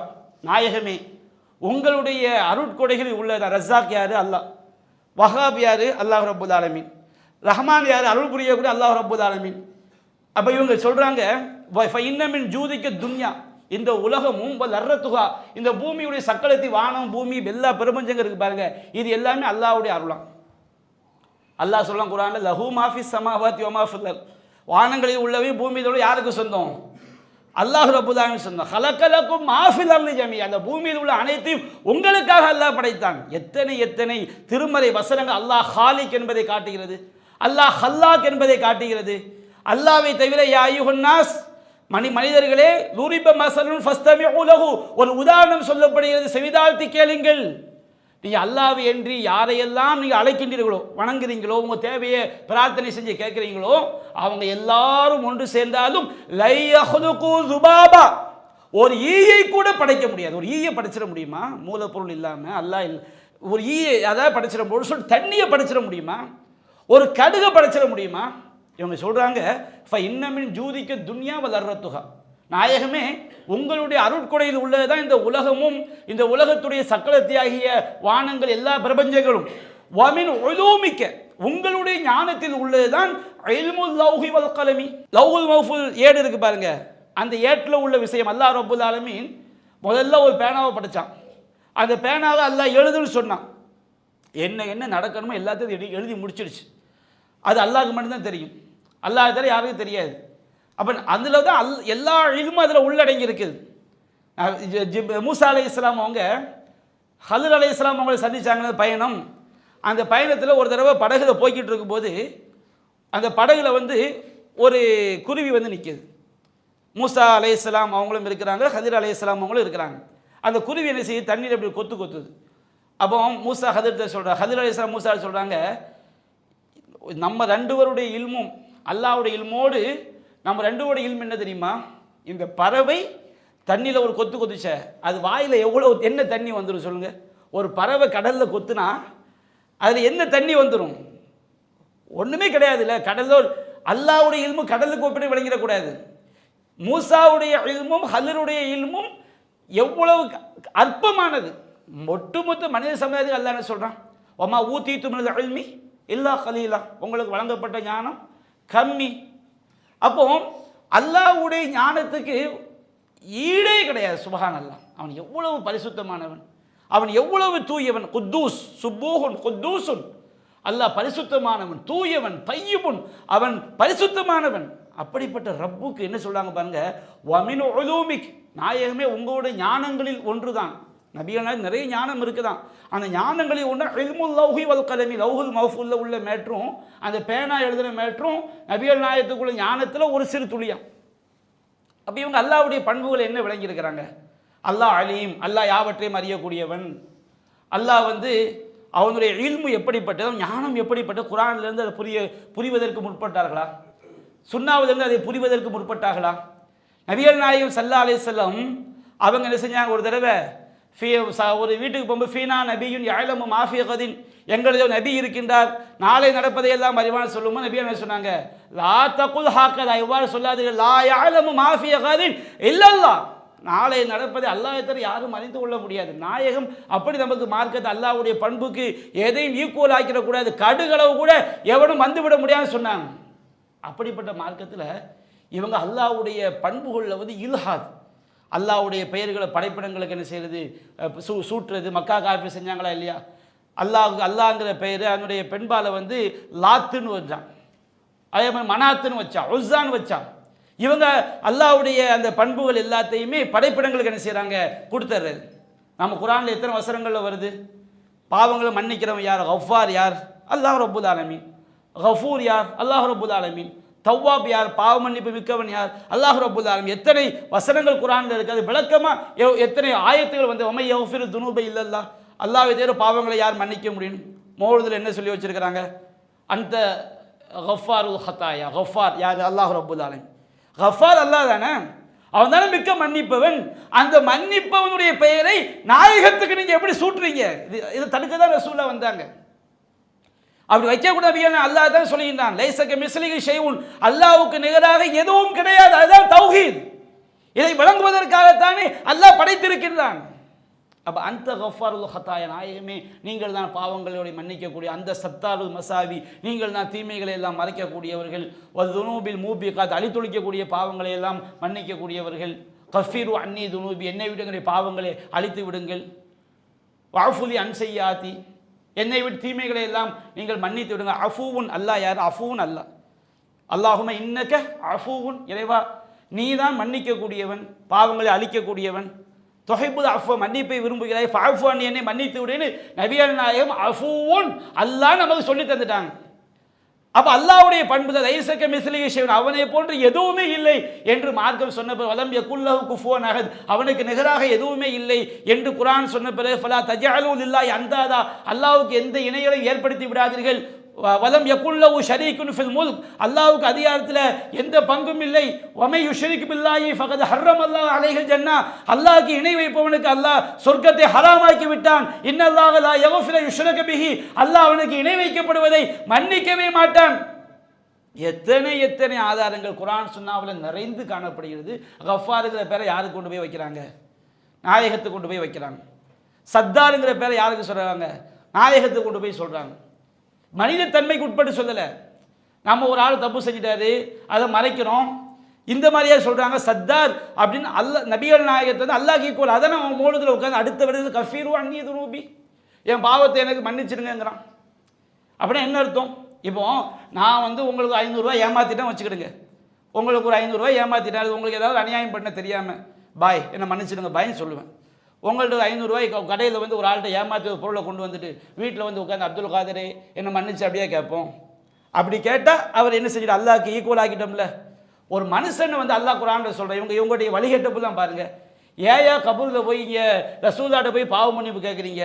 B: நாயகமே உங்களுடைய அருட்கொடைகளில் உள்ளது. ரஸாக் யாரு? அல்லாஹ். வஹாப் யாரு? அல்லாஹ் ரப்புல் ஆலமீன். ரஹ்மான் யாரு? அருள் புரியக்கூடிய அல்லாஹ் ரப்புல் ஆலமீன். அப்போ இவங்க சொல்றாங்க இன்னமின் ஜூதிக்க துன்யா, இந்த உலகமும் லர்ரத்துகா, இந்த பூமியுடைய சக்களத்தி, வானம் பூமி எல்லா பிரபஞ்சங்கள் இருக்கு பாருங்க, இது எல்லாமே அல்லாஹ்வுடைய அருளாம். அல்லாஹ் சொல்லலாம் குர்ஆன்ல, லஹு மாஃபிஸ் ஸமாவாத்தி வ மா ஃபில் அர்த், வானங்களில் உள்ளவை பூமியில் யாருக்கு சொந்தம்? அல்லாஹ் ரப்புல் ஆலமீன் சொந்தம். ஹலகலக்கும் மா ஃபில் அர்தி ஜமீஅ, அந்த பூமியில் உள்ள அனைத்தையும் உங்களுக்காக அல்லாஹ் படைத்தான். எத்தனை எத்தனை திருமறை வசனங்கள் அல்லாஹ் ஹாலிக் என்பதை காட்டுகிறது, அல்லாஹ் ஹல்லாக் என்பதை காட்டுகிறது. அல்லாஹ்வை தவிர யா அய்யுஹன் நாஸ், மனிதர்களே, லூரிப மஸலுன் ஃபஸ்தமிஉ லஹு, ஒரு உதாரணம் சொல்லப்படுகிறது, செவிதாழ்த்தி கேளுங்கள். நீங்க அல்லாஹ்வை என்று யாரையெல்லாம் நீங்க அழைக்கின்றீர்களோ, வணங்குறீங்களோ, உங்க தேவையை பிரார்த்தனை செஞ்சு கேட்குறீங்களோ, அவங்க எல்லாரும் ஒன்று சேர்ந்தாலும் லை யஹ்லுகு ஸுபாபா, ஒரு ஈயை கூட படைக்க முடியாது. ஒரு ஈயை படைச்சிட முடியுமா? மூலப்பொருள் இல்லாம அல்லாஹ் ஒரு ஈயை அதாவது படைச்சிட முடியும். சொல்லி தண்ணியை படைச்சிட முடியுமா? ஒரு கடுகை படைச்சிட முடியுமா? இவங்க சொல்றாங்க இன்னமின் ஜூதிக்க துன்யா வ லர்ரத்துஹா, நாயகமே உங்களுடைய அருட்கொடையில் உள்ளதுதான் இந்த உலகமும் இந்த உலகத்துடைய சக்களத்தியாகிய வானங்கள் எல்லா பிரபஞ்சங்களும். வமின் உலூமிக்க, உங்களுடைய ஞானத்தில் உள்ளதுதான் இல்முல் லௌஹி வல் கலமி, லௌஹுல் மஹ்ஃபூல் ஏடு இருக்கு பாருங்க, அந்த ஏட்டில் உள்ள விஷயம். அல்லாஹ் ரப்புல் ஆலமீன் முதல்ல ஒரு பேனாவை படைச்சான். அந்த பேனாவை அல்லாஹ் எழுதுன்னு சொன்னான். என்ன என்ன நடக்கணுமோ எல்லாத்தையும் எழுதி முடிச்சிடுச்சு. அது அல்லாஹ்க்கு மட்டும்தான் தெரியும், அல்லாஹ் தவிர யாருக்கும் தெரியாது. அப்போ அதில் தான் எல்லா இல்மும் அதில் உள்ளடங்கி இருக்குது. மூசா அலைஹிஸ்ஸலாம் அவங்க ஹல்ர் அலைஹிஸ்ஸலாம் அவங்களை சந்திச்சாங்க பயணம். அந்த பயணத்தில் ஒரு தடவை படகுல போய்கிட்டு இருக்கும்போது அந்த படகுல ஒரு குருவி நிற்கிது. மூசா அலைஹிஸ்ஸலாம் அவங்களும் இருக்கிறாங்க, ஹல்ர் அலைஹிஸ்ஸலாம் அவங்களும் இருக்கிறாங்க. அந்த குருவி என்ன செய்யுது? தண்ணீர் அப்படி கொத்துது. அப்போ மூசா ஹல்ர்ட்ட சொல்கிறாங்க, ஹல்ர் அலைஹிஸ்ஸலாம் மூசா சொல்கிறாங்க, நம்ம ரெண்டு பேருடைய இல்மும் அல்லாஹ்வுடைய இல்மோடு நம்ம ரெண்டுவோட இல்மு என்ன தெரியுமா? இந்த பறவை தண்ணியில் ஒரு கொத்துச்ச, அது வாயில் எவ்வளோ என்ன தண்ணி வந்துடும் சொல்லுங்க? ஒரு பறவை கடலில் கொத்துனா அதில் என்ன தண்ணி வந்துடும்? ஒன்றுமே கிடையாது. இல்லை கடலில் அல்லாஹ்வுடைய இல்மு கடலுக்கு ஒப்பிட்டு விளங்கிடக்கூடாது. மூசாவுடைய இல்மும் ஹல்ருடைய இல்மும் எவ்வளவு அற்பமானது. ஒட்டுமொத்த மனித சமுதாயத்துக்கு அல்லாஹ் என்ன சொல்கிறான்? ஒமா ஊத்தீத்து மினல் இல்மி இல்லா கலீலா, உங்களுக்கு வழங்கப்பட்ட ஞானம் கம்மி. அப்போ அல்லாஹ்வுடைய ஞானத்துக்கு ஈடே கிடையாது. சுப்ஹான் அல்லாஹ், அவன் எவ்வளவு பரிசுத்தமானவன், அவன் எவ்வளவு தூயவன். குத்தூஸ் சுப்பூஹுன் குத்தூசுன், அல்லாஹ் பரிசுத்தமானவன், தூயவன், தையிபுன், அவன் பரிசுத்தமானவன். அப்படிப்பட்ட ரப்புக்கு என்ன சொல்றாங்க பாருங்க, வமின் உலூமிக், நாயகமே உங்களுடைய ஞானங்களில் ஒன்றுதான். நபிகள் நிறைய ஞானம் இருக்குதான். அந்த ஞானங்களில் ஒன்று இல்முல் லௌஹி வல் கலமி, லௌஹுல் மஹ்ஃபூல்ல உள்ள மேற்றும் அந்த பேனா எழுதுன மேற்றும் நபிகள் நாயகத்துக்குள்ள ஞானத்தில் ஒரு சிறு துளியம். அப்போ இவங்க அல்லாஹ்வுடைய பண்புகளை என்ன விளங்கியிருக்கிறாங்க? அல்லாஹ் அலீம், அல்லாஹ் யாவற்றையும் அறியக்கூடியவன். அல்லாஹ் அவனுடைய இல்மு எப்படிப்பட்டது, ஞானம் எப்படிப்பட்ட, குர்ஆனிலிருந்து அதை புரிவதற்கு முற்பட்டார்களா? சுன்னாவிலிருந்து அதை புரிவதற்கு முற்பட்டார்களா? நபிகள் நாயகம் ஸல்லல்லாஹு அலைஹி வஸல்லம் அவங்க என்ன செஞ்சாங்க? ஒரு தடவை ஒரு வீட்டுக்கு போகும்போது ஃபீனா நபியுன் யஅலமு மா ஃபீ கதின், எங்களது நபி இருக்கின்றார், நாளை நடப்பதையெல்லாம் அறிவான் சொல்லும்போது நபி என்ன சொன்னாங்க? லா தகுல் ஹாக்கதா, இவ்வாறு சொல்லாதீர்கள். லா யஅலமு மா ஃபீ கதின் இல்லல்லாஹ், நாளை நடப்பதை அல்லாஹ்வை தவிர யாரும் அறிந்து கொள்ள முடியாது. நாயகம் அப்படி நமக்கு மார்க்கத்தை அல்லாஹ்வுடைய பண்புக்கு எதையும் ஈக்குவல் ஆக்கிடக்கூடாது, கடுகளவு கூட எவனும் வந்துவிட முடியாதுன்னு சொன்னாங்க. அப்படிப்பட்ட மார்க்கத்தில் இவங்க அல்லாஹ்வுடைய பண்புகளில் இல்ஹாத், அல்லாஹ்வுடைய பெயர்களை படைப்பிடங்களுக்கு என்ன செய்கிறது, சூட்டுறது. மக்கா காஃபி செஞ்சாங்களா இல்லையா? அல்லாஹ்ங்கிற பெயர் அதனுடைய பெண்பாலை லாத்துன்னு வச்சான், அதே மாதிரி மனாத்துன்னு வச்சான், உஸ்ஸான்னு வச்சான். இவங்க அல்லாஹ்வுடைய அந்த பண்புகள் எல்லாத்தையுமே படைப்பிடங்களுக்கு என்ன செய்கிறாங்க? கொடுத்துட்றது. நம்ம குர்ஆனில் எத்தனை வசனங்களில் வருது? பாவங்களை மன்னிக்கிறவன் யார்? கஃபார் யார்? அல்லாஹ் ரப்புல் ஆலமீன். கஃபூர் யார்? அல்லாஹ் ரப்புல் ஆலமீன். தவ்வாப் யார்? பாவ மன்னிப்பு மிக்கவன் யார்? அல்லாஹ் ரப்புல் ஆலமீன். எத்தனை வசனங்கள் குர்ஆனில் இருக்குது, விளக்கமாக எத்தனை ஆயத்துகள் ஒமை யஃபிரு துனூப இல்லல்லாஹ், அல்லாஹ்வை தவிர பாவங்களை யார் மன்னிக்க முடியும்? மௌலூதில் என்ன சொல்லி வச்சிருக்கிறாங்க? அந்த கஃபாருல் ஹதாயா, கஃபார் யார்? அல்லாஹ் ரப்புல் ஆலமீன். கஃபார் அல்லாஹ் தானே, அவன் தானே மிக்க மன்னிப்பவன். அந்த மன்னிப்பவனுடைய பெயரை நாயகத்துக்கு நீங்க எப்படி சூட்டுறீங்க? இதை தடுக்க தான் ரசூலுல்லாஹ் வந்தாங்க. அப்படி வைக்கக்கூடாது. அல்லாஹ் தான் சொல்லுகின்றான், லைஸக மிஸ்லிஹி ஷைஉன், அல்லாஹ்வுக்கு நிகராக எதுவும் கிடையாது. அதுதான் தௌஹீத். இதை விளங்குவதற்காகத்தானே அல்லாஹ் படைத்திருக்கின்றான். அப்போ அந்த கஃபாருல் ஹத்தாய நாயகமே, நீங்கள் தான் பாவங்களோட மன்னிக்கக்கூடிய அந்த சத்தாருல் மசாவி, நீங்கள் தான் தீமைகளை எல்லாம் மறைக்கக்கூடியவர்கள். துனூபில் மூபிகாத், அழித்தொழிக்கக்கூடிய பாவங்களை எல்லாம் மன்னிக்கக்கூடியவர்கள். கஃபீரு அன்னி துனூபி, என்னை விடுங்களுடைய பாவங்களை அழித்து விடுங்கள். வாஃபுலி அன்சையாத்தி, என்னை விட்டு தீமைகளை எல்லாம் நீங்கள் மன்னித்து விடுங்க. அஃபூவுன் அல்லாஹ் யார்? அஃபூன் அல்லாஹ். அல்லாஹும்ம இன்னக அஃபூவுன், இறைவா நீதான் மன்னிக்கக்கூடியவன், பாவங்களை அழிக்கக்கூடியவன். தொஹிப்புல் அஃப்வ, மன்னிப்பை விரும்புகிறாய், ஃபஅஃபு அன்னி, என்னை மன்னித்து விடுன்னு நபிகள் நாயகம் அஃபூவுன் அல்லாஹ் நமக்கு சொல்லி தந்துட்டாங்க. அப்போ அல்லாஹ்வுடைய பண்புகள் லைஸக மிஸ்லிஹி ஷைஉன், அவனை போன்று எதுவுமே இல்லை என்று மார்க்கம் சொன்ன பிறகு, வலம் யகுல் லஹு குஃபுவன் அஹத், அவனுக்கு நிகராக எதுவுமே இல்லை என்று குர்ஆன் சொன்ன பிறகு, ஃபலா தஜஅலு லில்லாஹி அந்தாதா, அல்லாஹ்வுக்கு எந்த இணைகளையும் ஏற்படுத்தி விடாதீர்கள். வலம் யகுல் லஹு ஷரீக்குன் ஃபில் முல்க், அல்லாஹ்வுக்கு அதிகாரத்தில் எந்த பங்கும் இல்லை. வமை யுஷ்ரிக் பில்லாஹி ஃபகத் ஹர்ரமல்லாஹு அலைஹில் ஜன்னா, அல்லாஹ்வுக்கு இணை வைப்பவனுக்கு அல்லாஹ் சொர்க்கத்தை ஹராமாக்கி விட்டான். இன்னல்லாஹ லா யக்ஃபிரு யுஷ்ரக பிஹி, அல்லாஹ் அவனுக்கு இணை வைக்கப்படுவதை மன்னிக்கவே மாட்டான். எத்தனை எத்தனை ஆதாரங்கள் குர்ஆன் சுன்னாவில் நிறைந்து காணப்படுகிறது. கஃபாருங்கிற பேரை யாருக்கு கொண்டு போய் வைக்கிறாங்க? நாயகத்துக்கு கொண்டு போய் வைக்கிறாங்க. சத்தாருங்கிற பேரை யாருக்கு சொல்கிறாங்க? நாயகத்துக்கு கொண்டு போய் சொல்கிறாங்க. மனித தன்மைக்கு உட்பட்டு சொல்லலை. நம்ம ஒரு ஆள் தப்பு செஞ்சிட்டாரு, அதை மறைக்கிறோம், இந்த மாதிரியே சொல்கிறாங்க. சத்தார் அப்படின்னு நபிகள் நாயகத்தை வந்து அல்லாஹ் ஈக்குவல். அதை நம்ம மோழுதில் உட்காந்து அடுத்த வருது கஃபீரு அன்னி துனூபி, என் பாவத்தை எனக்கு மன்னிச்சிடுங்கிறான். அப்படின்னா என்ன அர்த்தம்? இப்போ நான் வந்து உங்களுக்கு 500 ரூபாய் ஏமாற்றிட்டேன் வச்சுக்கிடுங்க. உங்களுக்கு ஒரு 500 ரூபாய் ஏமாற்றிட்டேன், அது உங்களுக்கு ஏதாவது அநியாயம் பண்ண தெரியாமல் பாய் என்னை மன்னிச்சிடுங்க பாய்ன்னு சொல்லுவேன். உங்கள்ட்ட 500 ரூபாய் கடையில் வந்து ஒரு ஆள்கிட்ட ஏமாற்றி ஒரு பொருளை கொண்டு வந்துட்டு வீட்டில் வந்து உட்காந்து அப்துல் காதரே என்னை மன்னிச்சு அப்படியே கேட்போம். அப்படி கேட்டால் அவர் என்ன செஞ்சுட்டு அல்லாஹ்க்கு ஈக்குவல் ஆக்கிட்டோம்ல. ஒரு மனுஷன் வந்து அல்லாஹ் குர்ஆன்ல சொல்கிறேன், இவங்களுடைய வழிகட்டப்பெல்லாம் பாருங்கள். ஏயா கபூரில் போய் இங்கே ரசூலாட்ட போய் பாவ மன்னிப்பு கேட்குறீங்க?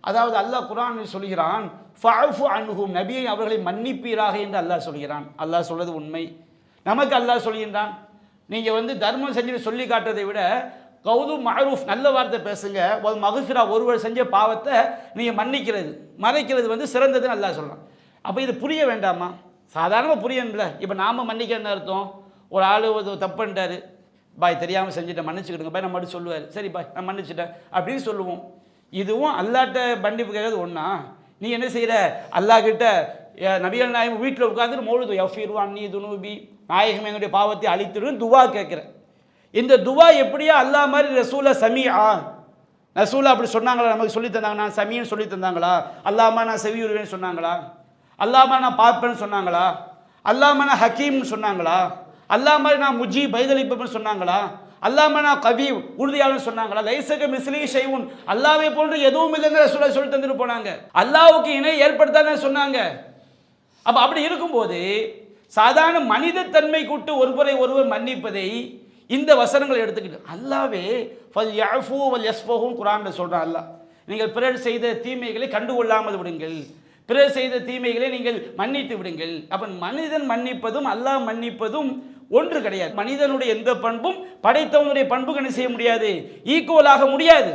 B: அதாவது அல்லாஹ் குர்ஆனில் சொல்கிறான், ஃபஅஃபு அன்ஹும், நபியை அவர்களை மன்னிப்பீராக என்று அல்லாஹ் சொல்கிறான். அல்லாஹ் சொல்வது உண்மை. நமக்கு அல்லாஹ் சொல்கின்றான், நீங்கள் வந்து தர்மம் செஞ்சுட்டு சொல்லி காட்டுறதை விட கவுது மஅரூஃப், நல்ல வார்த்தை பேசுங்க. ஒரு மகுஃபிரா, ஒருவர் செஞ்ச பாவத்தை நீங்கள் மறைக்கிறது வந்து சிறந்ததுன்னு அல்லாஹ் சொல்கிறான். அப்போ இது புரிய வேண்டாமா? சாதாரணமாக புரியணும்ல. இப்போ நாம் மன்னிக்கிறன்னு அர்த்தம், ஒரு ஆள் ஒரு தப்பு பண்ணிட்டாரு, பாய் தெரியாமல் செஞ்சுட்டேன் மன்னிச்சுக்கிடுங்க பாய், நம்ம மட்டும் சொல்லுவார், சரி பாய் நான் மன்னிச்சிட்டேன் அப்படின்னு சொல்லுவோம். இதுவும் அல்லாட்ட மன்னிப்பு கேட்கறது ஒன்றா? நீ என்ன செய்கிற? அல்லாஹ்கிட்ட நபிகள் நாயகம் வீட்டில் உட்காந்துட்டு மௌலுது யஃபீரு அன்னி துனூபி, நாயகம் என்னுடைய பாவத்தை அழித்துடுன்னு துவா கேட்குறேன். இந்த துவா எப்படியா அல்லாஹ் மாதிரி ரசூலை சமீஆ, ரசூலா அப்படி சொன்னாங்களா? நமக்கு சொல்லி தந்தாங்க, நான் சமீன்னு சொல்லி தந்தாங்களா? அல்லாமா நான் செவியுறுவேன்னு சொன்னாங்களா? அல்லாமா நான் பார்ப்பேன்னு சொன்னாங்களா? அல்லாமா நான் ஹக்கீம்னு சொன்னாங்களா? அல்லா மாதிரி நான் முஜி பைதளிப்பேன்னு சொன்னாங்களா? அல்லாமா நான் கவி உறுதியாளன்னு சொன்னாங்களா? லைஸக மிஸ்லிஹி ஷைஉன், அல்லாஹ்வை போன்று எதுவும் இல்லைன்னு ரசூலா சொல்லி தந்துட்டு போனாங்க. அல்லாஹ்வுக்கு இணை ஏற்படுத்தாத சொன்னாங்க. அப்போ அப்படி இருக்கும்போது சாதாரண மனித தன்மை கூட்டு ஒருவர் மன்னிப்பதை இந்த வசனங்களை எடுத்துக்கிட்டு அல்லாவே ஃபல் யஃபு வல் யஸ்ஃபஹுன்னு குர்ஆனில் சொல்கிறான். அல்லாஹ் நீங்கள் பிறர் செய்த தீமைகளை கண்டுகொள்ளாமல் விடுங்கள், பிறர் செய்த தீமைகளை நீங்கள் மன்னித்து விடுங்கள். அப்போ மனிதன் மன்னிப்பதும் அல்லாஹ் மன்னிப்பதும் ஒன்று கிடையாது. மனிதனுடைய எந்த பண்பும் படைத்தவனுடைய பண்புக்கு என்ன செய்ய முடியாது, ஈக்குவலாக முடியாது.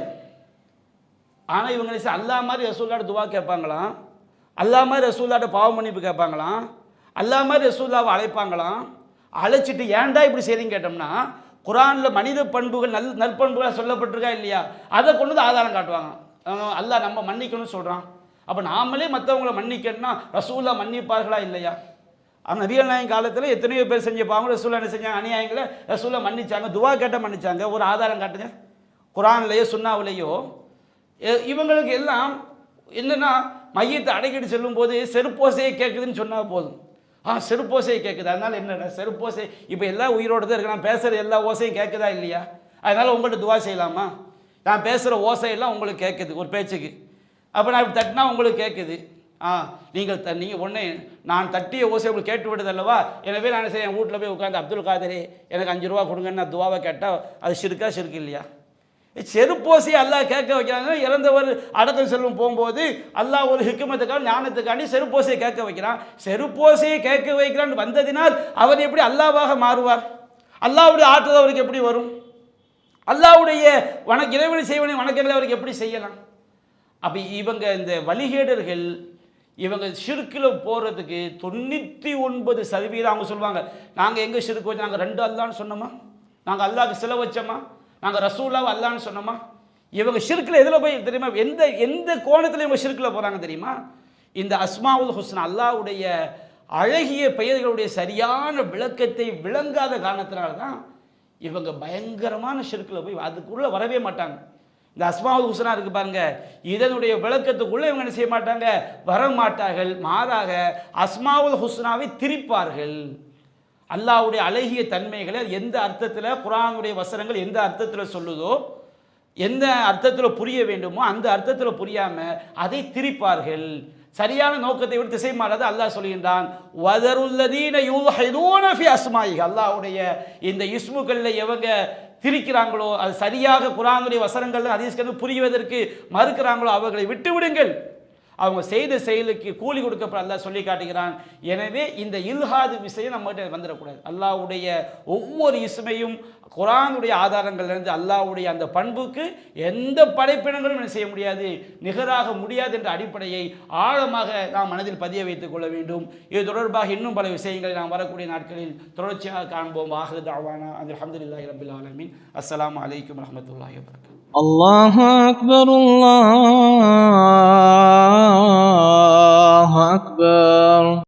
B: ஆனால் இவங்க அல்லாஹ் மாதிரி ரசூல்லாட்ட துவா கேட்பாங்களாம், அல்லாஹ் மாதிரி ரசூல்லாட்ட பாவ மன்னிப்பு கேட்பாங்களாம், அல்லாஹ் மாதிரி ரசூல்லாவை அழைப்பாங்களாம். அழைச்சிட்டு ஏன்டா இப்படி செய்றீங்க கேட்டோம்னா, குர்ஆனில் மனித பண்புகள் நற்பண்புகளாக சொல்லப்பட்டிருக்கா இல்லையா, அதை கொண்டு வந்து ஆதாரம் காட்டுவாங்க. அல்லாஹ் நம்ம மன்னிக்கணும்னு சொல்கிறான். அப்போ நாமளே மற்றவங்களை மன்னிக்கணும்னா ரசூல்லா மன்னிப்பார்களா இல்லையா? நபிகள் நாயகம் காலத்தில் எத்தனையோ பேர் செஞ்ச பாவம் ரசூல்லா என்ன செஞ்சாங்க? அநியாயங்களை ரசூல்லா மன்னிச்சாங்க, துவா கேட்ட மன்னிச்சாங்க. ஒரு ஆதாரம் காட்டுங்க குர்ஆன்லையோ சுன்னாவிலையோ. இவங்களுக்கு எல்லாம் என்னன்னா, மையத்தை அடைக்கிட்டு செல்லும் போது செருப்போசையை கேட்குதுன்னு சொன்னால் போதும். செருப்போசையை கேட்குது, அதனால் என்ன செருப்போசை இப்போ எல்லாம் உயிரோடு தான் இருக்கு, நான் பேசுகிற எல்லா ஓசையும் கேட்குதா இல்லையா? அதனால் உங்கள்கிட்ட துவா செய்யலாமா? நான் பேசுகிற ஓசையெல்லாம் உங்களுக்கு கேட்குது ஒரு பேச்சுக்கு, அப்போ நான் இப்படி தட்டினா உங்களுக்கு கேட்குது. நீங்கள் ஒன்று நான் தட்டிய ஓசை உங்களுக்கு கேட்டு விடுது அல்லவா? எனவே நான் சரி என் வீட்டில் போய் உட்காந்து அப்துல் காதரே எனக்கு 5 ரூபா கொடுங்கன்னு நான் துவாவை கேட்டால் அது ஷிர்க்கு இல்லையா? செருப்போசி அல்லாஹ் கேட்க வைக்கிறாங்க. இறந்தவர் அடக்கம் செல்லும் போகும்போது அல்லாஹ் ஒரு ஹிக்மத்துக்காக ஞானத்துக்காண்டி செருப்போசையை கேட்க வைக்கிறான். செருப்போசையை கேட்க வைக்கிறான் வந்ததினால் அவர் எப்படி அல்லாஹ்வாக மாறுவார்? அல்லாஹ்வுடைய ஆற்றல் அவருக்கு எப்படி வரும்? அல்லாஹ்வுடைய இறைவனை செய்வனை வணக்கங்களை அவருக்கு எப்படி செய்யலாம்? அப்போ இவங்க இந்த வழிகேடர்கள் இவங்க ஷிர்கில் போகிறதுக்கு 99% அவங்க சொல்லுவாங்க, நாங்கள் எங்கே ஷிர்க் வச்சு நாங்கள் 2 அல்லான்னு சொன்னோமா, நாங்கள் அல்லாஹ்க்கு சிலை வச்சோமா, நாங்கள் ரசூலாவை அல்லான்னு சொன்னோமா, இவங்க ஷிர்கில் எதில் போய் தெரியுமா, எந்த எந்த கோணத்தில் இவங்க ஷிர்கில் போகிறாங்க தெரியுமா? இந்த அஸ்மாவுல் ஹுஸ்னா அல்லாஹ்வுடைய அழகிய பெயர்களுடைய சரியான விளக்கத்தை விளங்காத காரணத்தினால தான் இவங்க பயங்கரமான ஷிர்கில் போய் அதுக்குள்ளே வரவே மாட்டாங்க. இந்த அஸ்மாவுல் ஹுஸ்னா இருக்கு பாருங்க, இதனுடைய விளக்கத்துக்குள்ளே இவங்க என்ன செய்ய மாட்டாங்க, வர மாட்டார்கள். மாறாக அஸ்மாவுல் ஹுஸ்னாவை திரிப்பார்கள். அல்லாஹ்வுடைய அழகிய தன்மைகளை எந்த அர்த்தத்தில் குர்ஆனுடைய வசனங்கள் எந்த அர்த்தத்தில் சொல்லுதோ, எந்த அர்த்தத்தில் புரிய வேண்டுமோ அந்த அர்த்தத்தில் புரியாமல் அதை திரிப்பார்கள். சரியான நோக்கத்தை விட்டு திசை மாறாது. அல்லாஹ் சொல்கின்றான், வதருல்லதீன யுல்ஹிதூன ஃபி அஸ்மாஇஹி, அல்லாஹ்வுடைய இந்த இஸ்முகளில் எவங்க திரிக்கிறாங்களோ, அது சரியாக குர்ஆனுடைய வசனங்கள் ஹதீஸ்கள் புரிவதற்கு மறுக்கிறாங்களோ அவர்களை விட்டு விடுங்கள். அவங்க செய்த செயலுக்கு கூலி கொடுக்கப்பட அல்லாஹ் சொல்லி காட்டுகிறான். எனவே இந்த இல்ஹாது விஷயம் நம்மகிட்ட வந்துடக்கூடாது. அல்லாஹ்வுடைய ஒவ்வொரு இஸ்மையும் குர்ஆனுடைய ஆதாரங்கள்லேருந்து அல்லாஹ்வுடைய அந்த பண்புக்கு எந்த படைப்பினங்களும் என்ன செய்ய முடியாது, நிகராக முடியாது என்ற அடிப்படையை ஆழமாக நாம் மனதில் பதிய வைத்துக் கொள்ள வேண்டும். இது தொடர்பாக இன்னும் பல விஷயங்களை நாம் வரக்கூடிய நாட்களில் தொடர்ச்சியாக காண்போம். ஆஹிரு தஅவானா அல்ஹம்துலில்லாஹி ரப்பில் ஆலமீன். அஸ்ஸலாமு அலைக்கும் வரஹ்மத்துல்லாஹி வபரகாத்துஹு.
C: அல்லாஹு அக்பர், அல்லாஹு அக்பர்.